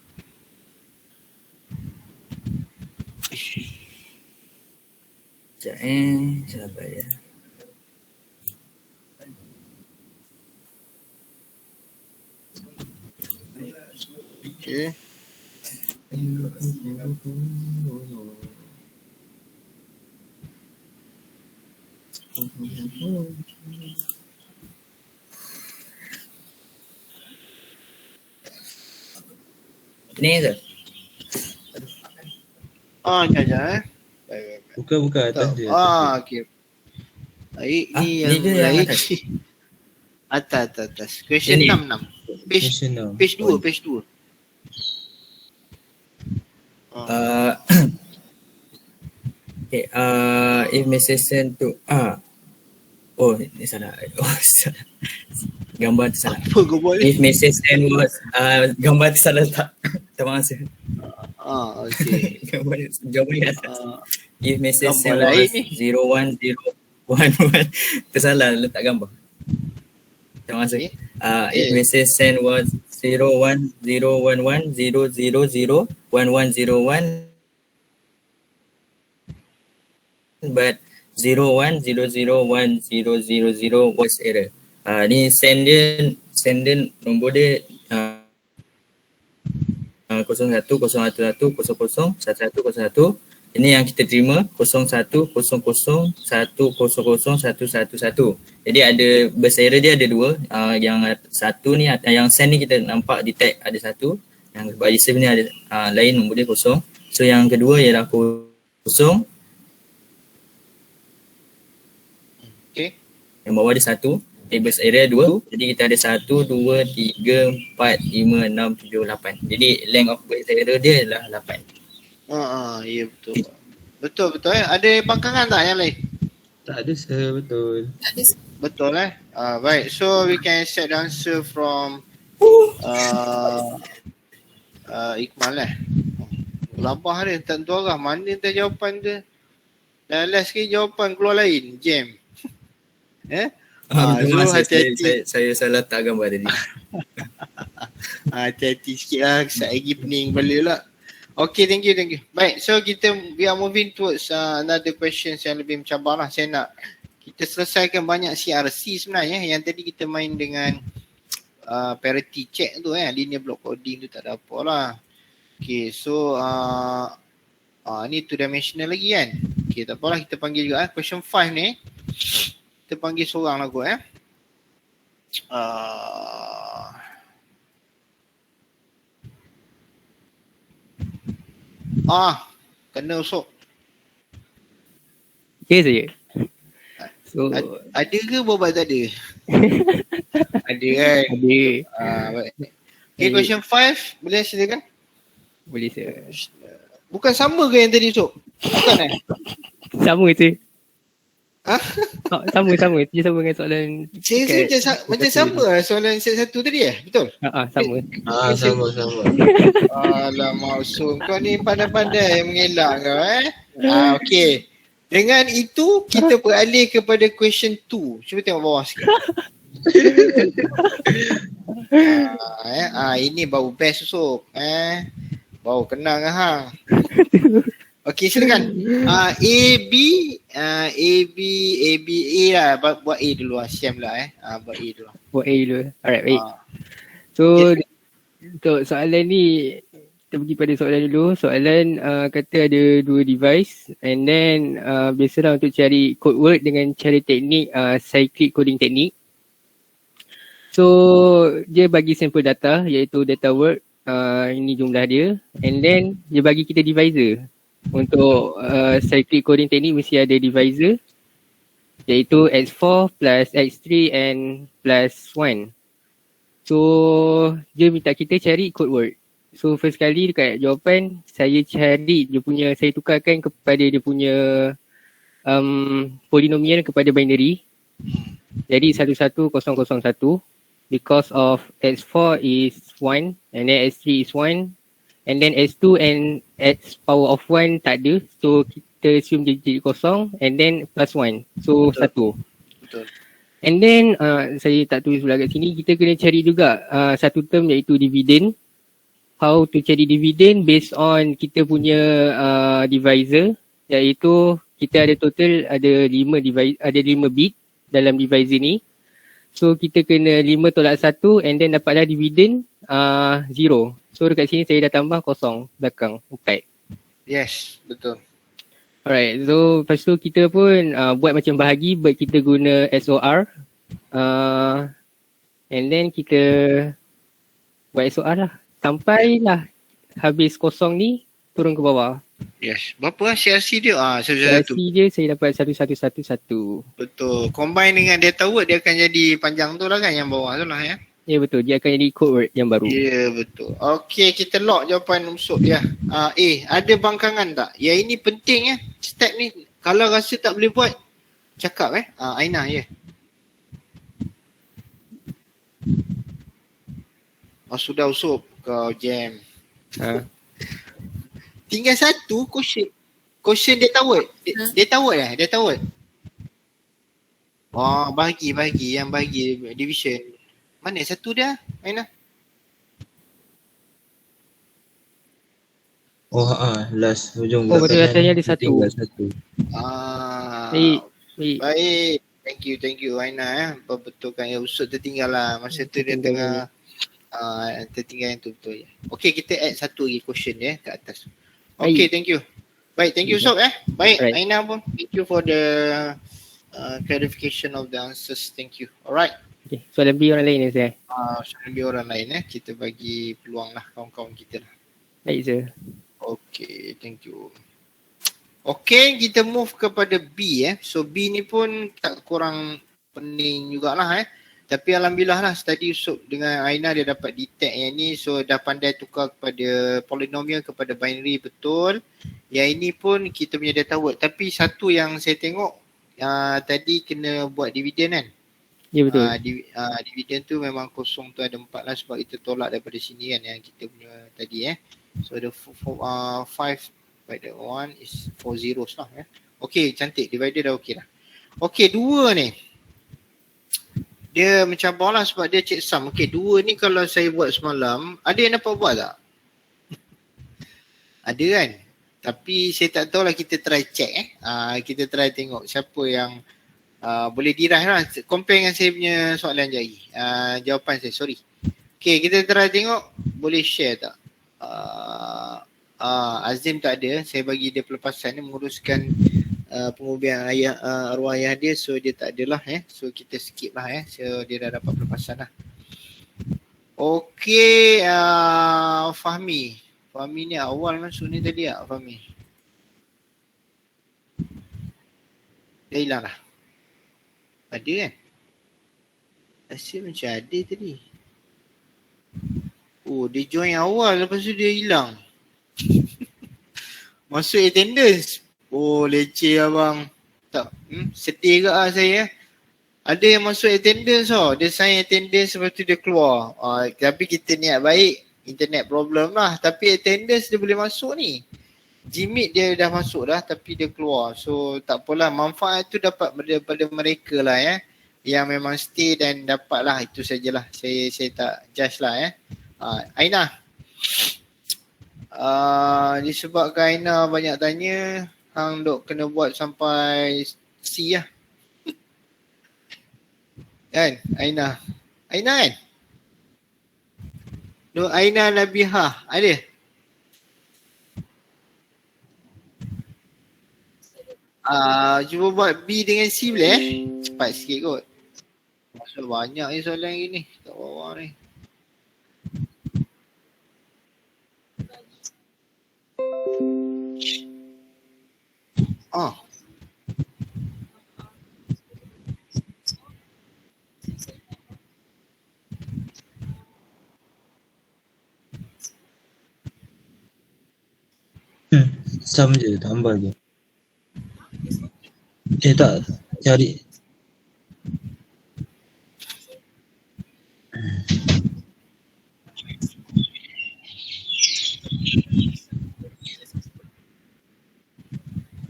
Sekejap sabar ya. Okay. Ni tu. Jangan Buka atas dia. Okey. Baik, ni yang lain. Atas. Question 6. Page 2. Okay, if message sent to ni salah. Salah. Gambar tu salah. Apa kau buat ni? If message sent was gambar tu salah tak masa. Okay. Jawapan atas. If message sent was 01011 tersalah letak gambar. Tak masa. If message sent was 01011000101 but 01001000 was error. Ni send dia nombor dia 0101001101. Ini yang kita terima 0100100111. Jadi ada bus error dia ada 2. Yang satu ni yang send ni kita nampak detect ada 1. Yang receive ni ada lain nombor dia 0. So yang kedua ialah 0. Yang bawah ada 1. Bus area 2. Jadi kita ada 1, 2, 3, 4, 5, 6, 7, 8. Jadi length of bus area dia adalah 8. Ya betul. Betul. Ada pangkangan tak yang lain? Tak ada sir, betul. Betul baik. So we can set the answer from Iqmal Labah dia tak tentu arah. Mana entah jawapan dia. Dan last sekali jawapan keluar lain. Jam. So hati-hati. Saya salah tak gambar tadi. Hati-hati sikit lah. Saya lagi pening balik lah. Okay, thank you. Baik, so we are moving towards another questions yang lebih mencabar lah. Saya nak kita selesaikan banyak CRC sebenarnya. Yang tadi kita main dengan parity check tu linear block coding tu tak ada apa lah. Okay, so ni 2 dimensional lagi kan. Okay, tak apalah, kita panggil juga question 5 ni. Kita panggil seorang lah kot kena usuk. Okay saja. So ada ke bobat tak ada? Ada kan? Ada. Okay, question 5 boleh silakan? Boleh sir. Bukan sama ke yang tadi usuk? Bukan Sama je. Sama. Dia sama dengan soalan. Saya macam sama lah soalan set 1 tadi betul? Sama. Sama. Alamak usuk, kau ni pandai-pandai mengelak kau okay. Dengan itu kita beralih kepada question 2. Cuba tengok bawah sikit. Ini baru best usuk. Baru kenal dengan hang. Okey, silakan. A, B, A lah. Buat A dulu lah. Siam lah buat A dulu. Alright, baik. So, untuk soalan ni, kita pergi pada soalan dulu. Soalan kata ada 2 device and then biasalah untuk cari code word dengan cara teknik cyclic coding teknik. So dia bagi sampel data iaitu data word, ini jumlah dia, and then dia bagi kita divisor. Untuk cyclic coding teknik mesti ada divisor iaitu X4 plus X3 and plus 1. So dia minta kita cari code word. So first kali dekat jawapan saya cari dia punya, saya tukarkan kepada dia punya polinomial kepada binary. Jadi 11001 because of X4 is 1 and then X3 is 1 and then X2 and X power of 1 tak ada. So kita assume dia jadi kosong and then plus 1. So 1. Betul. And then saya tak tulis pula kat sini, kita kena cari juga satu term iaitu dividend. How to cari dividend based on kita punya divisor, iaitu kita ada total ada 5 bit dalam divisor ni. So kita kena 5 tolak 1 and then dapatlah dividen 0. So dekat sini saya dah tambah kosong belakang 4. Yes, betul. Alright, so lepas tu kita pun buat macam bahagi, but kita guna XOR. And then kita buat XOR lah. Sampailah habis kosong ni turun ke bawah. Yes. Berapa lah CRC dia? CRC dia saya dapat 1111. Betul. Combine dengan data word dia akan jadi panjang tu lah kan, yang bawah tu lah ya. Ya betul, dia akan jadi code word yang baru. Ya betul. Okey, kita lock jawapan unsur dia. Ada bangkangan tak? Yang ini penting step ni. Kalau rasa tak boleh buat, cakap Aina ya. Sudah usup kau jam. Tinggal satu question. Question data word. Data word Data word. Bagi yang bagi division. Mana satu dia? Aina? Last hujung betul, rasanya ada satu. Baik. Thank you Aina Betulkan yang usut tertinggal lah. Masa tu dia tengah tertinggal yang tu betul. Okay, kita add satu lagi question kat atas. Okay, thank you. Baik, thank you Sob Baik, Aina pun thank you for the clarification of the answers. Thank you. Alright. Okay, soalan B orang lain saya. Soalan B orang lain kita bagi peluang lah kawan-kawan kita lah. Baik sir. Okay, thank you. Okay, kita move kepada B So B ni pun tak kurang pening jugalah Tapi alhamdulillah lah study Yusuf dengan Aina dia dapat detect yang ni. So dah pandai tukar kepada polynomial kepada binary betul. Yang ini pun kita punya data word. Tapi satu yang saya tengok tadi kena buat dividen kan. Ya betul. Dividen tu memang kosong tu ada 4 lah sebab kita tolak daripada sini kan yang kita punya tadi So the 5 by the 1 is 4 zeros lah Okay, cantik. Divider dah okay lah. Okay, 2 ni. Dia mencabar lah sebab dia check sum. Okay, 2 ni kalau saya buat semalam, ada yang dapat buat tak? Ada kan? Tapi saya tak tahu lah, kita try check kita try tengok siapa yang boleh derive lah. Compare dengan saya punya soalan jari. Jawapan saya, sorry. Okay, kita try tengok boleh share tak? Azim tak ada. Saya bagi dia pelepasan menguruskan pengubian arwah ayah dia, so dia tak adalah so kita skip lah so dia dah dapat pelepasan lah. Okay, Fahmi ni awal masuk ni tadi Fahmi dia hilang lah. Ada kan? Rasa macam ada tadi. Dia join awal lepas tu dia hilang. Masuk attendance. Leceh abang. Tak, sedih ke saya. Ada yang masuk attendance dia sign attendance lepas tu dia keluar. Tapi kita niat baik, internet problem lah. Tapi attendance dia boleh masuk ni. Gmeet dia dah masuk dah tapi dia keluar. So tak apalah, manfaat tu dapat daripada mereka lah yang memang stay dan dapat lah. Itu sajalah. Saya tak judge lah Aina. Disebabkan Aina banyak tanya, hang dok kena buat sampai C lah. Kan Aina kan? Nur Aina Nabihah ada? Cuba buat B dengan C boleh Cepat sikit kot. Masuk banyak ni soalan gini. Tak Ah. Sum je, tambah je. Tak, cari.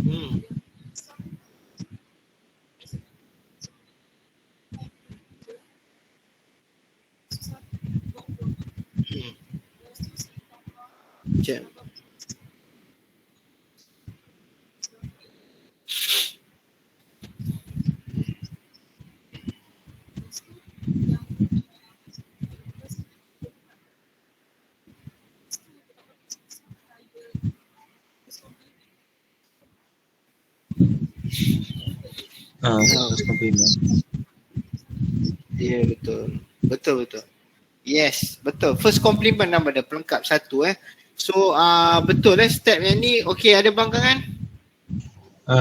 Hmm. Cek. First compliment. Ya, betul. Betul. Yes, betul. First compliment nama dia, pelengkap satu So betul step yang ni. Okay, ada bangkangan?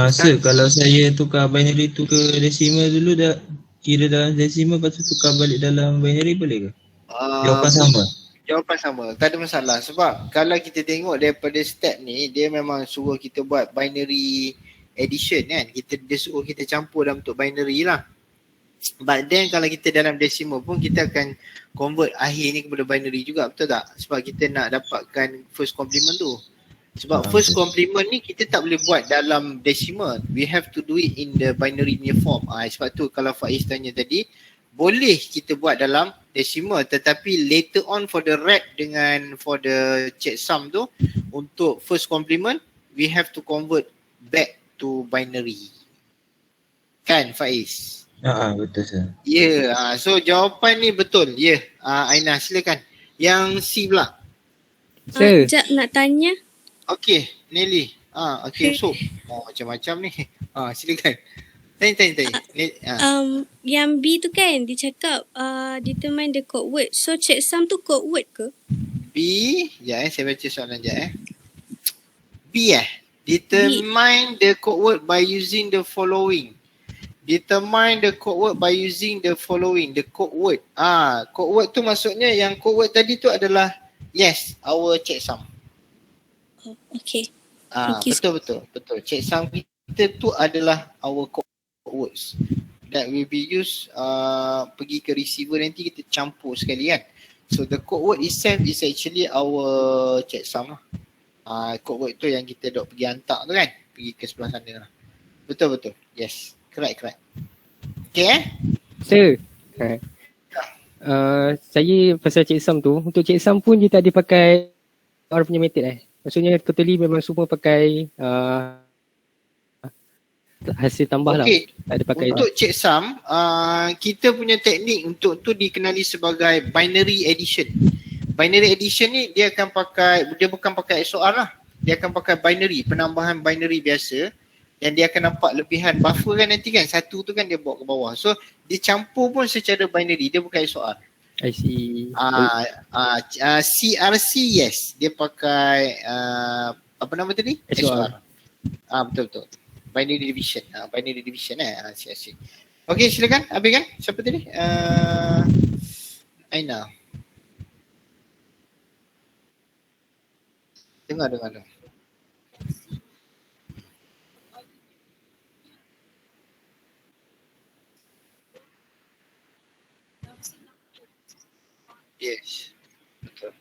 Sir, kalau saya tukar binary tu ke decimal dulu dah kira dalam decimal, lepas tu tukar balik dalam binary boleh ke? Jawapan sama? Jawapan sama, tak ada masalah. Sebab kalau kita tengok daripada step ni, dia memang suruh kita buat binary addition kan. Dia suruh kita campur dalam bentuk binary lah. But then kalau kita dalam decimal pun kita akan convert akhir ni kepada binary juga, betul tak? Sebab kita nak dapatkan first complement tu. Sebab first complement ni kita tak boleh buat dalam decimal. We have to do it in the binary punya form. Sebab tu kalau Faiz tanya tadi, boleh kita buat dalam decimal, tetapi later on for the rep dengan for the checksum tu, untuk first complement we have to convert back to binary. Kan Faiz? Betul sir. Ya, so jawapan ni betul. Ya, Aina silakan. Yang C pula. Sir. Sekejap nak tanya. Okey, Nelly. Okey, so macam-macam ni. Silakan. Tanya. Yang B tu kan dia cakap determine the code word. So checksum tu code word ke? B, saya baca soalan sekejap B determine the code word by using the following. Determine the code word by using the following. The code word. Code word tu maksudnya yang code word tadi tu adalah yes, our checksum. Oh, okay. Betul. Checksum kita tu adalah our code words that will be used pergi ke receiver, nanti kita campur sekali kan. So the code word itself is actually our checksum lah. Code word tu yang kita dok pergi hantar tu kan, pergi ke sebelah sana lah. Betul. Yes. Correct. Okay Sir, saya pasal checksum tu, untuk checksum pun dia tak ada pakai orang punya method Maksudnya totally memang semua pakai hasil tambah lah. Tak ada pakai untuk checksum, kita punya teknik untuk tu dikenali sebagai binary addition. Binary addition ni dia bukan pakai XOR lah. Dia akan pakai binary, penambahan binary biasa. Yang dia akan nampak lebihan buffer kan nanti kan. Satu tu kan dia bawa ke bawah. So dia campur pun secara binary, dia bukan XOR. I see. CRC yes, dia pakai apa nama tadi? XOR. Betul. Binary division. Binary division CRC. Okey, silakan. Habis kan? Siapa tadi? Aina. Dengar. Yes, betul.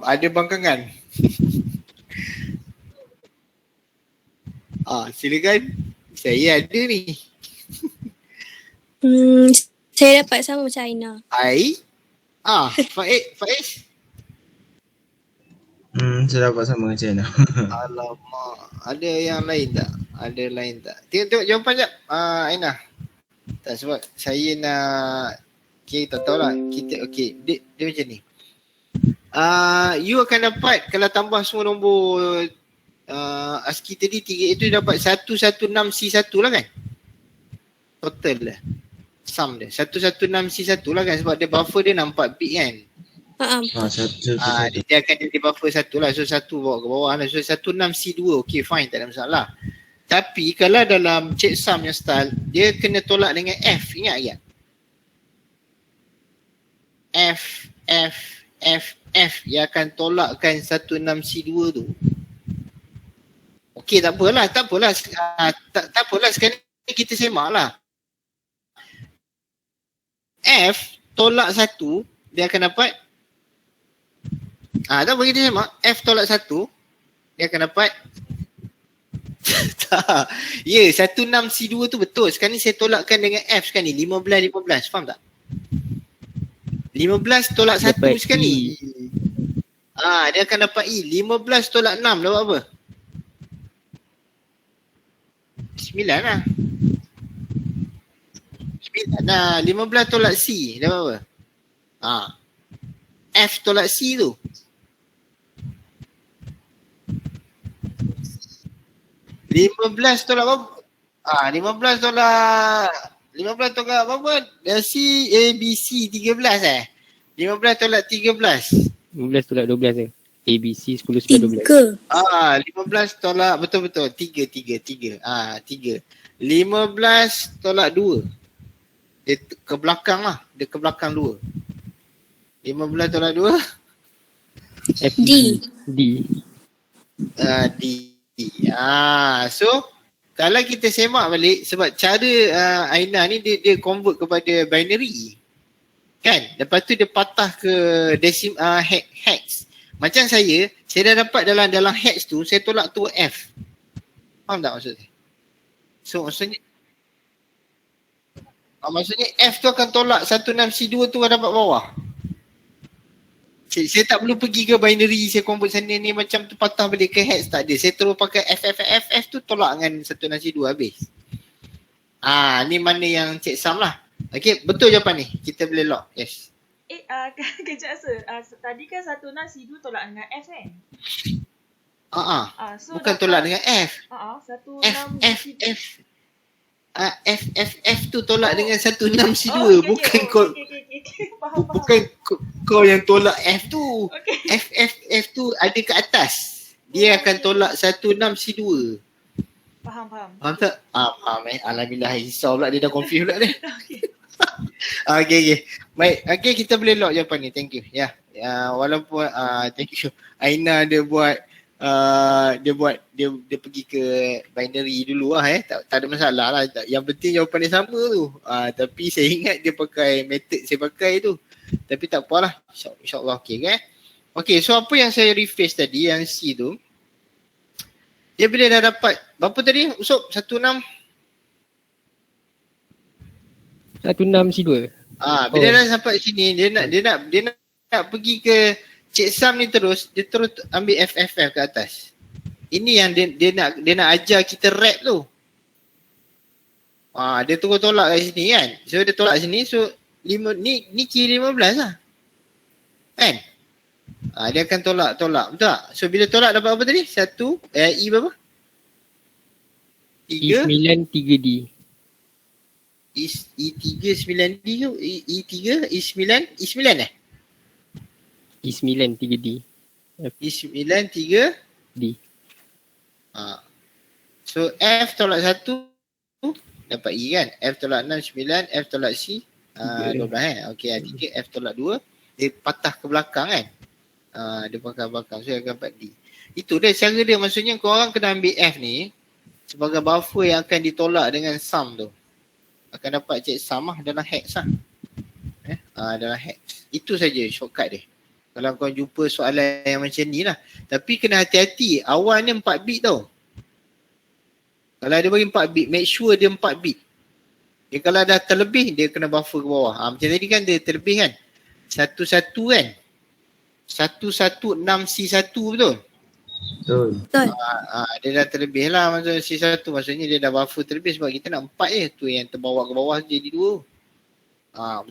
Ada bangkangan. Silakan. Saya ada ni. Saya dapat sama macam Aina. Faiz? Saya dapat sama macam mana. Alamak, ada yang lain tak? Ada lain tak? Tengok jawapan sekejap. Aina. Tak, sebab saya nak, tak tahulah. Kita, dia macam ni. You akan dapat, kalau tambah semua nombor ASCII tadi 3 itu dapat 116C1 lah kan? Total lah. Sum dia. 116C1 lah kan, sebab dia buffer dia 4 bit kan? Dia akan jadi buffer 1 lah. So 1 bawa ke bawah lah. So 16C2 okay fine, tak ada masalah. Tapi kalau dalam checksum yang style, dia kena tolak dengan F. Ingat tak? F yang akan tolakkan 16C2 tu. Okey, tak apalah. Tak apalah, sekarang ni kita semak lah. F tolak 1, dia akan dapat tak apa, kita semak. F tolak 1, dia akan dapat tak. 16C2 tu betul. Sekarang ni saya tolakkan dengan F sekarang ni. 15. Faham tak? 15 tolak 1 sekarang ni. Dia akan dapat E. 15 tolak 6 dapat apa? 9 lah. 9 lah. 15 tolak C dapat apa? F tolak C tu. $15 tolak berapa? 15 tolak berapa? C, A, B, C 13 15 tolak 13. 15 tolak 12 A, B, C 10, 11, 12. 15 tolak, betul-betul. 3. 3. 15 tolak 2. Dia ke belakang lah. Dia ke belakang 2. 15 tolak 2. D. D. So kalau kita semak balik, sebab cara Aina ni dia convert kepada binary kan, lepas tu dia patah ke hex. Macam saya dah dapat dalam hex tu, saya tolak tu F. Faham tak maksud saya? So maksudnya F tu akan tolak 16C2 tu dapat bawah. Saya tak perlu pergi ke binary, saya convert sana ni macam tu patah balik ke hex, tak ada. Saya terus pakai F tu tolak dengan 16C2 habis. Ni mana yang checksum lah. Okay, betul jawapan ni. Kita boleh lock. Yes. Kejap sir. Tadi kan 16C2 tolak dengan F kan? So bukan tolak dengan F. F tu tolak dengan 16C2. Bukan kau. Bukan kau yang tolak F tu. F tu ada ke atas. Dia akan tolak 16C2. Faham. Faham tak? Faham Alhamdulillah, risau pula dia dah confuse pula dia. Okay. Baik, okay, kita boleh lock jawapan ni. Thank you. Walaupun thank you. Aina dia pergi ke binary dulu lah tak ada masalah lah. Yang penting jawapan dia sama tu. Tapi saya ingat dia pakai method saya pakai tu. Tapi tak apalah. InsyaAllah okey kan. Okay, so apa yang saya rephrase tadi yang C tu, dia bila dah dapat berapa tadi Usop? 16C2. Bila dah sampai sini dia nak pergi ke checksum ni terus, dia terus ambil FFF ke atas. Ini yang dia nak ajar kita rap tu. Dia terus tolak kat sini kan. So dia tolak sini, so ni kira 15 lah. Kan? Dia akan tolak, betul tak? So bila tolak dapat apa tadi? E berapa? 3? E9 3D. E3 9D ke? E3 E9 E9 3D. E9 3D. So F tolak 1 dapat E kan? F tolak 6 9, F tolak C 12 Okay, 3 F tolak 2 dia patah ke belakang kan? Dia patah ke belakang, so dia akan dapat D. Itu dia cara dia, maksudnya korang kena ambil F ni sebagai buffer yang akan ditolak dengan sum tu. Akan dapat checksum lah dalam hex lah. Dalam hex. Itu saja shortcut dia. Kalau kau jumpa soalan yang macam ni lah. Tapi kena hati-hati. Awalnya 4 bit tau. Kalau dia bagi 4 bit, make sure dia 4 bit. Dia kalau dah terlebih, dia kena buffer ke bawah. Macam tadi kan dia terlebih kan. 11 kan. 116C1 betul? Betul. Dia dah terlebih lah maksud C1. Maksudnya dia dah buffer terlebih sebab kita nak 4 je. Tu yang terbawa ke bawah jadi 2.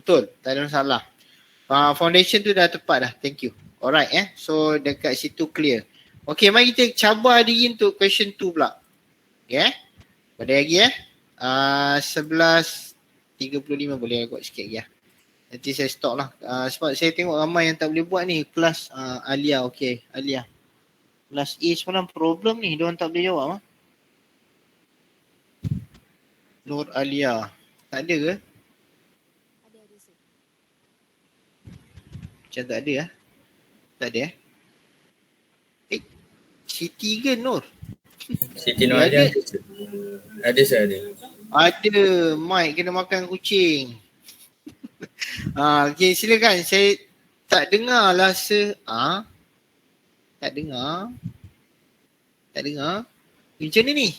Betul. Tak ada masalah. Foundation tu dah tepat dah. Thank you. Alright So dekat situ clear. Okay, mari kita cabar diri untuk question 2 pula. Okay Pada lagi 11.35 boleh buat sikit lagi Nanti saya stop lah. Sebab saya tengok ramai yang tak boleh buat ni. Kelas Alia, okay. Alia. Kelas A sebenarnya problem ni. Diorang tak boleh jawab. Nur Alia. Tak ada ke? Macam tak ada Tak ada Siti ke Nur? Siti Nur ada. Ada saya ada. Ada. Mike kena makan kucing. Okay, silakan. Saya tak dengar lah tak dengar. Macam ni?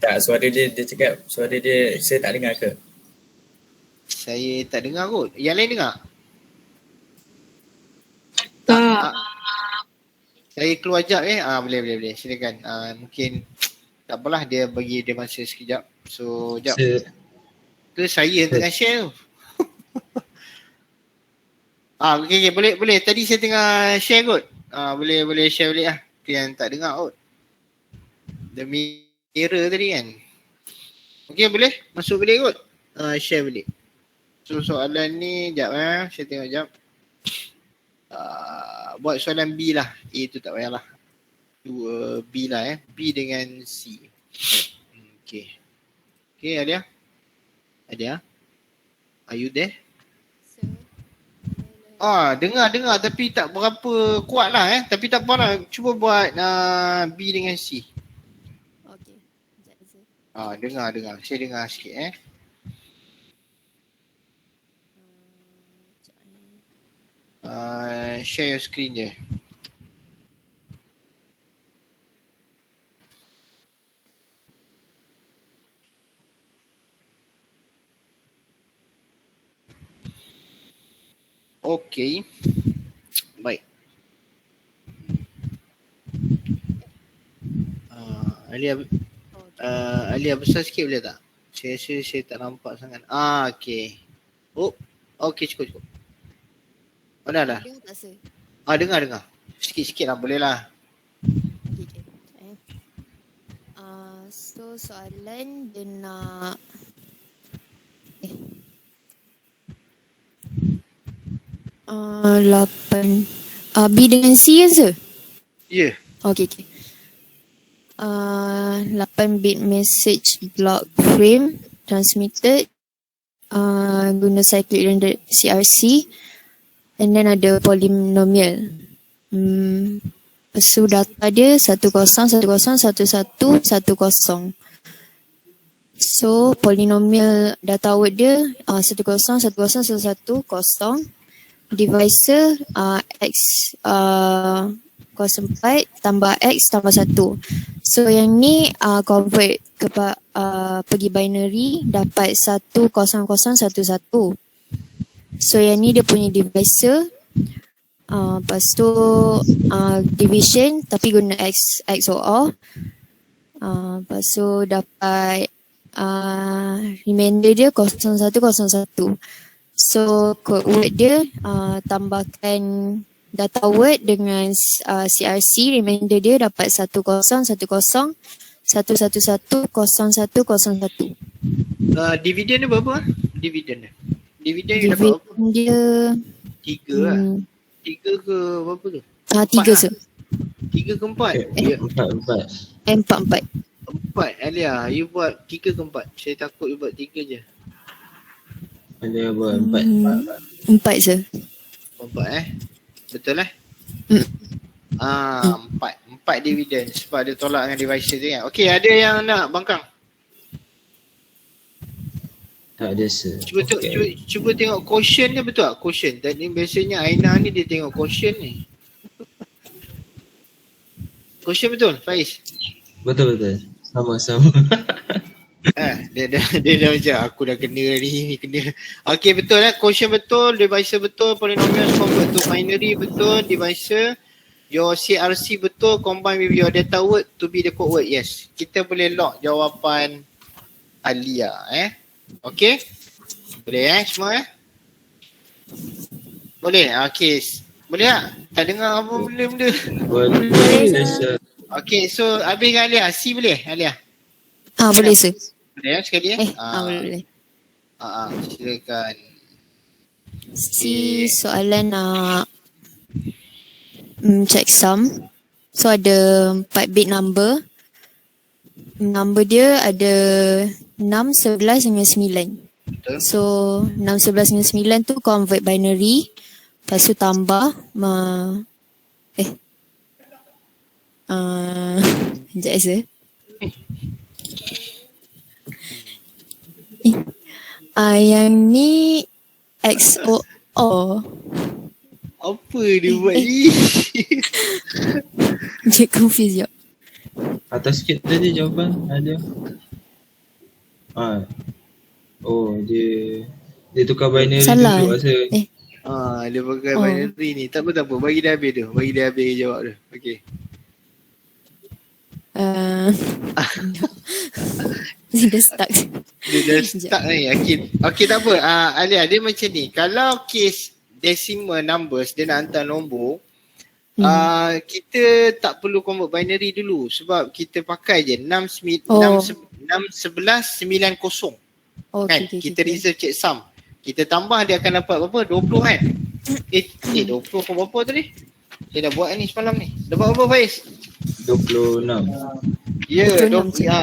Tak, suara dia cakap, suara dia saya tak dengar ke? Saya tak dengar kot. Yang lain dengar? Tak. Saya keluar jap boleh. Silakan. Mungkin tak apalah, dia bagi dia masa sekejap. So, jap. Ke saya yang tengah share tu? Okay, boleh. Tadi saya tengah share kot. Boleh share balik lah. Tu yang tak dengar kot. The mirror tadi kan. Okay, boleh? Masuk balik kot. Share balik. So, soalan ni, jap saya tengok jap. Buat soalan B lah. A tu tak payahlah. 2 B lah B dengan C. Okay, Alia? Are you there? Dengar tapi tak berapa kuat lah Tapi tak apa lah. Cuba buat B dengan C. Okay. Dengar. Saya dengar sikit share your screen je. Okay. Baik. Alia besar sikit boleh tak? Saya tak nampak sangat. Okay. Okay, cukup. Mana dah? Dengar. Sikit-sikit lah, boleh lah. So soalan dia nak lapan B dengan C je? Ya. Okay. 8-bit message block frame transmitted guna cyclic random CRC, and then ada polynomial. Lepas tu data dia 10, 10, 11, 10. So polynomial data output dia 10, 11, 11, 0. Divisor X 04 tambah X tambah 1. So yang ni convert pergi binary dapat 10, 0, 11. So yang ni dia punya divisor. Lepas tu division tapi guna XOR. Lepas tu dapat remainder dia 0101. So code word dia tambahkan data word dengan CRC, remainder dia dapat 1010 111 0101. Dividend dia berapa? Dividend you dapat apa? Dia 3 lah. 3 ke berapa tu? 3 je. 3 ke 4? 4. Alia, you buat 3 ke 4? Saya takut you buat 3 je. Ada buat 4 je. 4 betul 4 dividend sebab dia tolak dengan device tu kan. Okey, ada yang nak bangkang? Tak ada sir. Cuba tengok quotient dia betul tak? Quotient. Dan ni biasanya Aina ni dia tengok quotient ni. Quotient betul Faiz? Betul. Sama. Dia dah macam aku dah kena ni kena. Okay, betul quotient betul, divisor betul, polynomial convert to binary betul, divisor. Your CRC betul, combine with your data word to be the code word. Yes. Kita boleh lock jawapan Alia Okay. Boleh semua Boleh? Okay. Boleh tak? Tak dengar apa benda-benda. Boleh sir. Okay, so habis dengan Alia. C boleh Alia? Boleh sir. Boleh sekali Boleh. Silakan. Si soalan nak checksum. So ada 4 bit number. Number dia ada 6, 11 dengan 9. So 6, 11 dengan 9 tu convert binary. Lepas tu tambah sekejap sir. Yang ni XOR. Apa dia buat ni? Dia confuse jap. Atas sikit tadi jawapan ada. Dia tukar binary Salah. tu rasa. Dia pakai binary ni. Tak apa. Bagi dia habis tu. Bagi dia habis jawab dia. Okay. Dia dah stuck. Dia dah stuck ni. Okay, tak apa. Alia, dia macam ni. Kalau case decimal numbers, dia nak hantar nombor, kita tak perlu convert binary dulu sebab kita pakai je 6, 11, 9, 0. Kan? Kita reserve checksum. Kita tambah dia akan dapat berapa? 20 kan? 20 pun berapa tadi? Saya dah buat ni semalam ni. Dapat berapa Faiz? 26. Ya,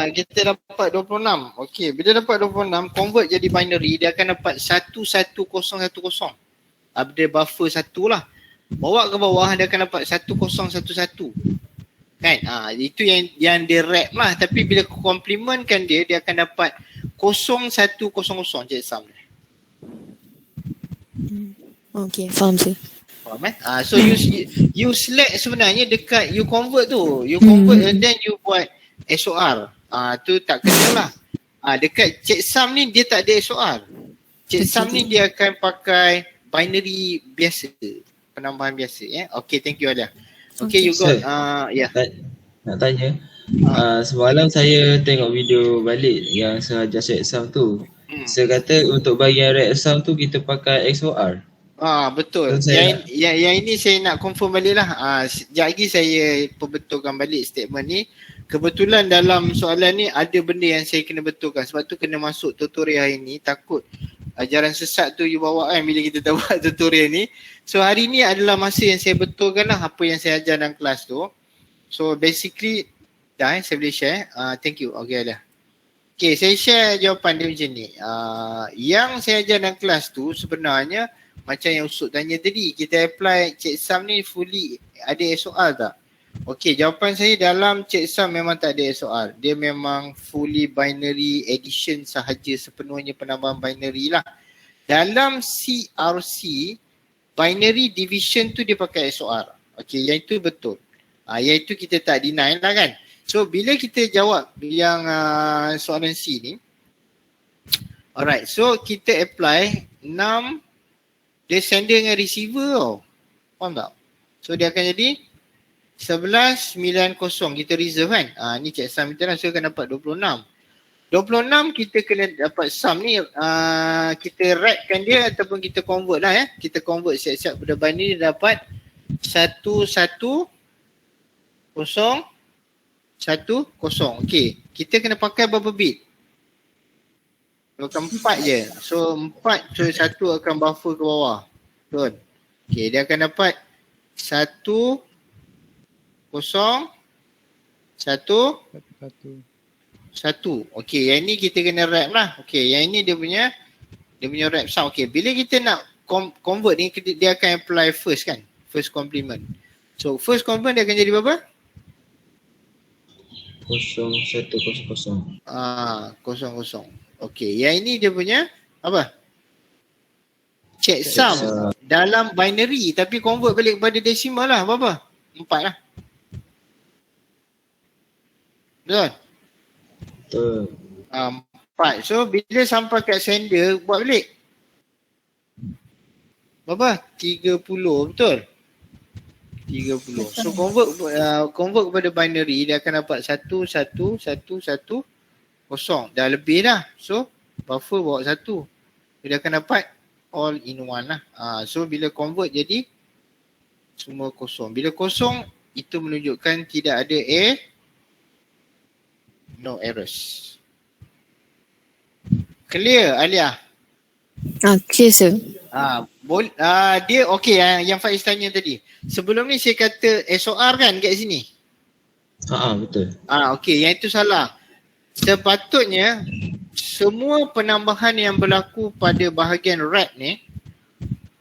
kita dapat 26. Okey, bila dapat 26, convert jadi binary, dia akan dapat 11010. Ada buffer 1 lah. Bawa ke bawah dia akan dapat 1011. Kan? Itu yang dia wrap lah. Tapi bila complementkan dia akan dapat 0100 checksum dia. Okay, faham sir. Faham so you select sebenarnya dekat you convert tu. You convert and then you buat SOR. Tu tak kena lah. Dekat checksum ni dia tak ada SOR. Checksum ni dia akan pakai binary biasa. Penambahan biasa Okay, thank you Alia. Okay, you got nak tanya. Semalam saya tengok video balik yang saya ajar checksum tu. Saya kata untuk bahagian checksum tu kita pakai XOR. Betul. Yang ini saya nak confirm balik lah. Sekejap lagi saya perbetulkan balik statement ni. Kebetulan dalam soalan ni ada benda yang saya kena betulkan. Sebab tu kena masuk tutorial hari ni. Takut ajaran sesat tu you bawa kan bila kita buat tutorial ni. So hari ni adalah masa yang saya betulkan lah apa yang saya ajar dalam kelas tu. So basically dah saya boleh share. Thank you. Okay dah. Okay, saya share jawapan dia macam ni. Yang saya ajar dalam kelas tu sebenarnya macam yang Usuk tanya tadi, kita apply checksum ni fully ada SOR tak? Okey, jawapan saya dalam checksum memang tak ada SOR. Dia memang fully binary addition sahaja, sepenuhnya penambahan binary lah. Dalam CRC, binary division tu dia pakai SOR. Okey, yang itu betul. Yang itu kita tak deny lah kan. So bila kita jawab yang soalan C ni, alright, so kita apply 6 dia sender dengan receiver tau. Faham tak? So dia akan jadi 1190 kita reserve kan. Ni checksum kita lah, so akan dapat 26. 26 kita kena dapat sum ni, kita wrapkan dia ataupun kita convert lah Kita convert siap-siap pada binary dapat 1110. Okey, kita kena pakai berapa bit? Bukan 4 je. So 4 so 1 akan buffer ke bawah. Betul. Okay, dia akan dapat 1 Okay, yang ni kita kena wrap lah. Okay, yang ni dia punya wrap sum. Okay, bila kita nak convert ni, dia akan apply first kan. First complement. So first complement dia akan jadi berapa? 0100. 00. Okay, yang ini dia punya apa? Checksum dalam binary tapi convert balik kepada decimal lah. Berapa? 4 lah. Betul? Betul. 4. So bila sampai kat sender buat balik. Berapa? 30 betul? 30. So convert kepada binary dia akan dapat 1 1 1 1 kosong. Dah lebih dah. So buffer bawa 1. Dia akan dapat all in one lah. So bila convert jadi semua kosong. Bila kosong itu menunjukkan tidak ada no errors. Clear Alia? Clear sir. Dia okey yang Faiz tanya tadi. Sebelum ni saya kata SOR kan kat sini. Betul. Okey, yang itu salah. Sepatutnya semua penambahan yang berlaku pada bahagian wrap ni,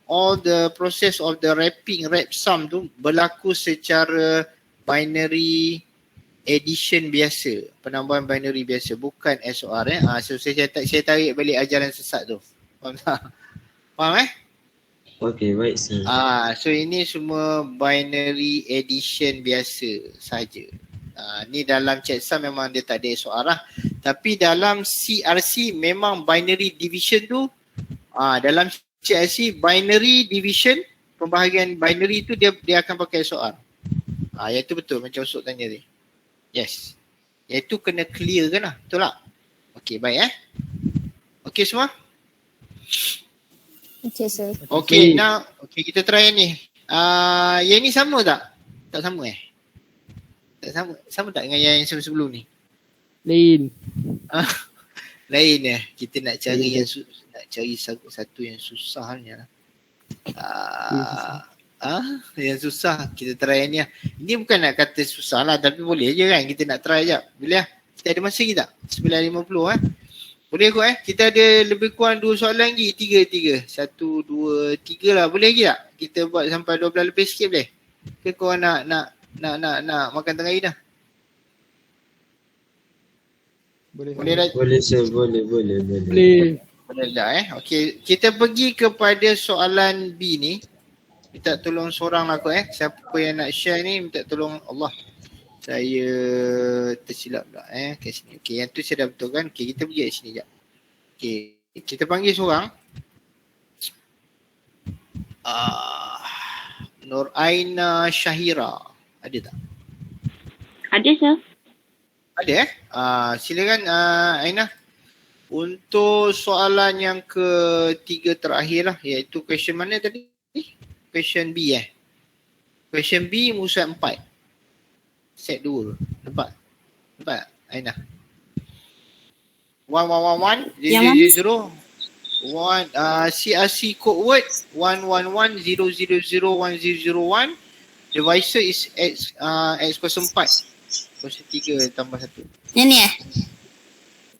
all the process of the wrapping wrap sum tu berlaku secara binary addition biasa, penambahan binary biasa, bukan SOR So saya tarik balik ajaran sesat tu. Faham tak? Faham Okey, baik sir. So ini semua binary addition biasa saja. Ni dalam checksum memang dia tak ada SOR lah. Tapi dalam CRC memang binary division tu dalam CRC binary division, pembahagian binary tu dia akan pakai SOR. Yang tu betul macam Usuk tanya tadi. Yes. Yang tu kena clear kan lah. Betul tak? Okey, baik Okey semua? Okay sir. Okay, now kita try ni. Yang ni sama tak? Tak sama Tak sama. Sama tak dengan yang sebelum ni? Lain. Lain Kita nak cari nak cari satu yang susah ni lah. Yang susah kita try ni lah. Ini bukan nak kata susah lah, tapi boleh je kan kita nak try je. Boleh lah. Kita ada masa lagi tak? 9.50 Boleh kot Kita ada lebih kurang 2 soalan lagi. 3. 1, 2, 3 lah. Boleh lagi tak? Kita buat sampai 12 lebih sikit boleh? Ke korang nak makan tengah hari dah? Boleh sir, boleh. Boleh dah Okay, kita pergi kepada soalan B ni. Minta tolong seorang lah kot Siapa yang nak share ni minta tolong Allah. Saya tersilap pula kat sini. Okay, yang tu saya dah betul kan. Okay, kita pergi kat sini sekejap. Okay, kita panggil seorang. Nur Aina Syahira. Ada tak? Ada sir. Ada silakan Aina. Untuk soalan yang ketiga terakhir lah, iaitu question mana tadi? Question B Question B muka 4. Set 2. Nampak Aina? 1111 000 CRC code word 111000101. Divisor is X04. Question 3 tambah 1. Yang ni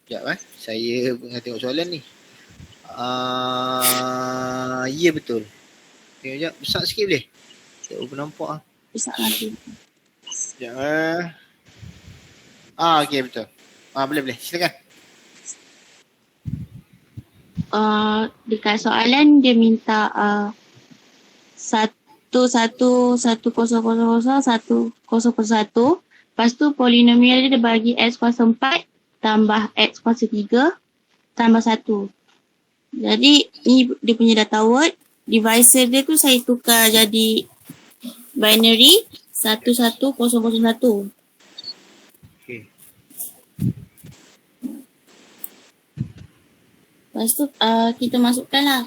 Sekejap saya tengah tengok soalan ni. Ya betul. Tengok sekejap, besar sikit boleh? Tak boleh nampak Besar lagi. Sekejap okey betul. Boleh. Silakan. Dekat soalan dia minta 111000101. Lepas tu polinomial dia bagi X kuasa 4 tambah X kuasa 3 tambah 1. Jadi ni dia punya data word. Divisor dia tu saya tukar jadi binary 11001. Okay. Lepas tu kita masukkan lah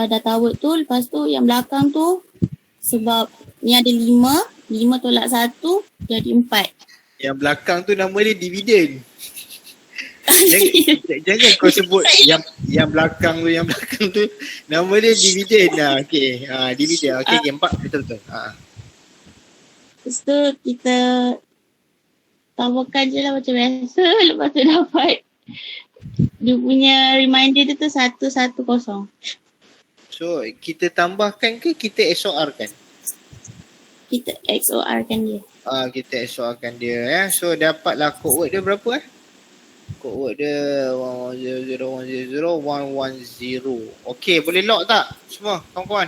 data word tu. Lepas tu yang belakang tu sebab ni ada 5 tolak 1 jadi 4. Yang belakang tu nama dia dividen. Jangan kau sebut yang belakang tu nama dia dividen lah. Okey. Dividen. Okey, 4 betul. Lepas tu kita tambahkan je lah macam biasa. Lepas tu dapat dia punya reminder dia tu 110. So kita tambahkan ke kita SOR kan? Kita XOR kan dia. Kita SOR kan dia So dapatlah code word dia berapa Code word dia 1100110. Okey, boleh lock tak semua kawan-kawan?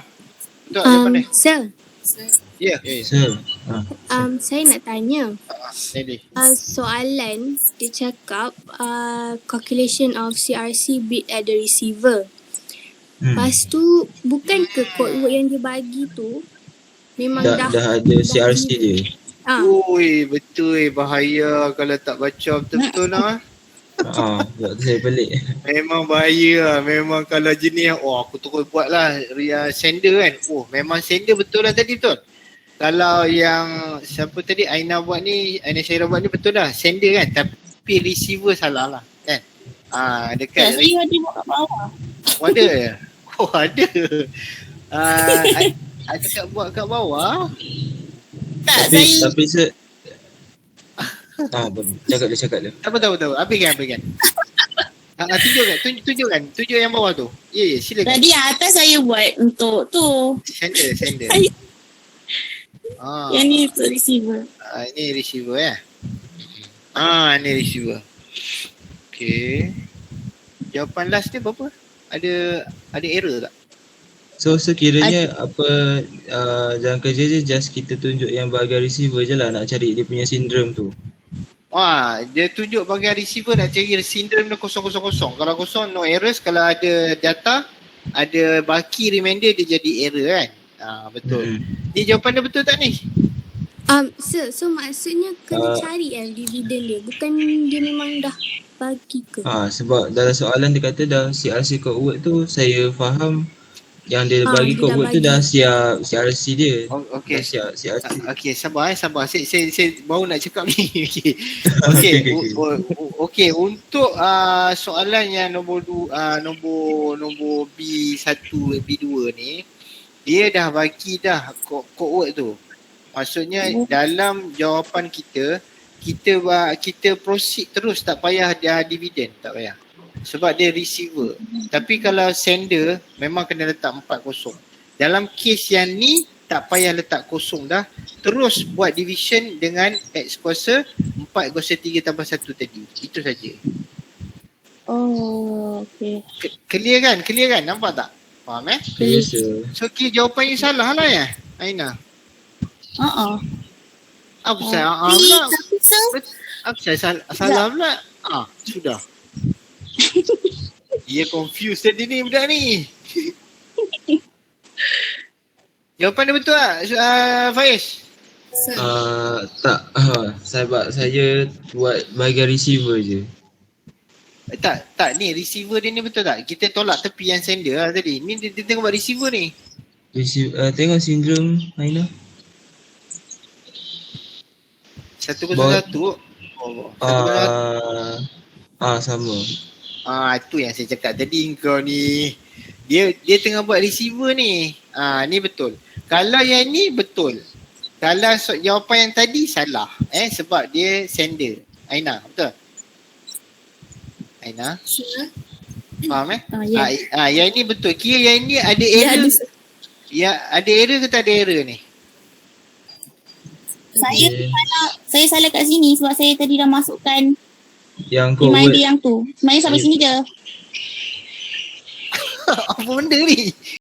Betul ada pandai? Sir. Ya. Sir. Saya nak tanya. Jadi. Soalan dia cakap calculation of CRC bit at the receiver. Lepas tu bukan ke code word yang dia bagi tu memang dah ada CRC dia. Ui, betul bahaya kalau tak baca betul-betul lah. Sebab tu saya pelik. Memang bahaya lah. Memang kalau jenis aku terus buat lah sender kan. Memang sender betul lah tadi betul. Kalau yang siapa tadi Aina buat ni, Aina Syairah buat ni betul lah sender kan. Tapi receiver salah lah kan. Dekat Saya ada buat kat bawah. ada. Ada. Ada kat buat kat bawah. Tapi saya cakap dia. Tak apa. Habiskan. Tunjuk yang bawah tu. Ya, silakan. Tadi atas saya buat untuk tu. Sender. Yang ni untuk receiver. Ini receiver ya. Ini receiver. Okay. Jawapan last ni berapa? Ada error tak? So sekiranya jalan kerja je just kita tunjuk yang bahagian receiver je lah nak cari dia punya sindrom tu. Dia tunjuk bahagian receiver nak cari sindrom dia 000. Kalau kosong no errors, kalau ada data ada baki remainder dia jadi error kan. Betul. Ni jawapan dia betul tak ni? Sir, so maksudnya kena cari dividen dia. Bukan dia memang dah bagi ke? Sebab dalam soalan dia kata dalam CRC code word tu saya faham yang dia bagi code word tu dah siap CRC dia. Okey. Siap CRC. Okey, sabar. Saya baru nak cakap ni. Okey, untuk soalan yang nombor B1, B2 ni, dia dah bagi dah code word tu. Maksudnya dalam jawapan kita proceed terus, tak payah dia dividen, tak payah. Sebab dia receiver. Tapi kalau sender memang kena letak 40. Dalam kes yang ni tak payah letak kosong dah. Terus buat division dengan X kuasa 4 kuasa 3 tambah 1 tadi. Itu saja. Okay. Clear kan? Nampak tak? Faham Clear sir. So jawapan you salah lah ya, Aina? Apa saya salah pula? Sudah. Dia confused tadi ni budak ni. Jawapan dia betul tak, Faiz? Tak. Sebab saya buat bahagian receiver je. Tak ni receiver dia ni betul tak? Kita tolak tepi yang sender lah tadi. Ni dia tengok buat receiver ni. Tengok sindrom Aina. 101. Sama. Itu yang saya cakap tadi kau ni. Dia tengah buat receiver ni. Ni betul. Kalau yang ni betul. Kalau jawapan yang tadi salah. Sebab dia sender. Aina, betul? Aina? Faham yang ni betul. Kira yang ni ada error. Ada error ke tak ada error ni? Saya salah kat sini sebab saya tadi dah masukkan yang reminder yang tu. Sebenarnya sampai sini je. Apa benda ni?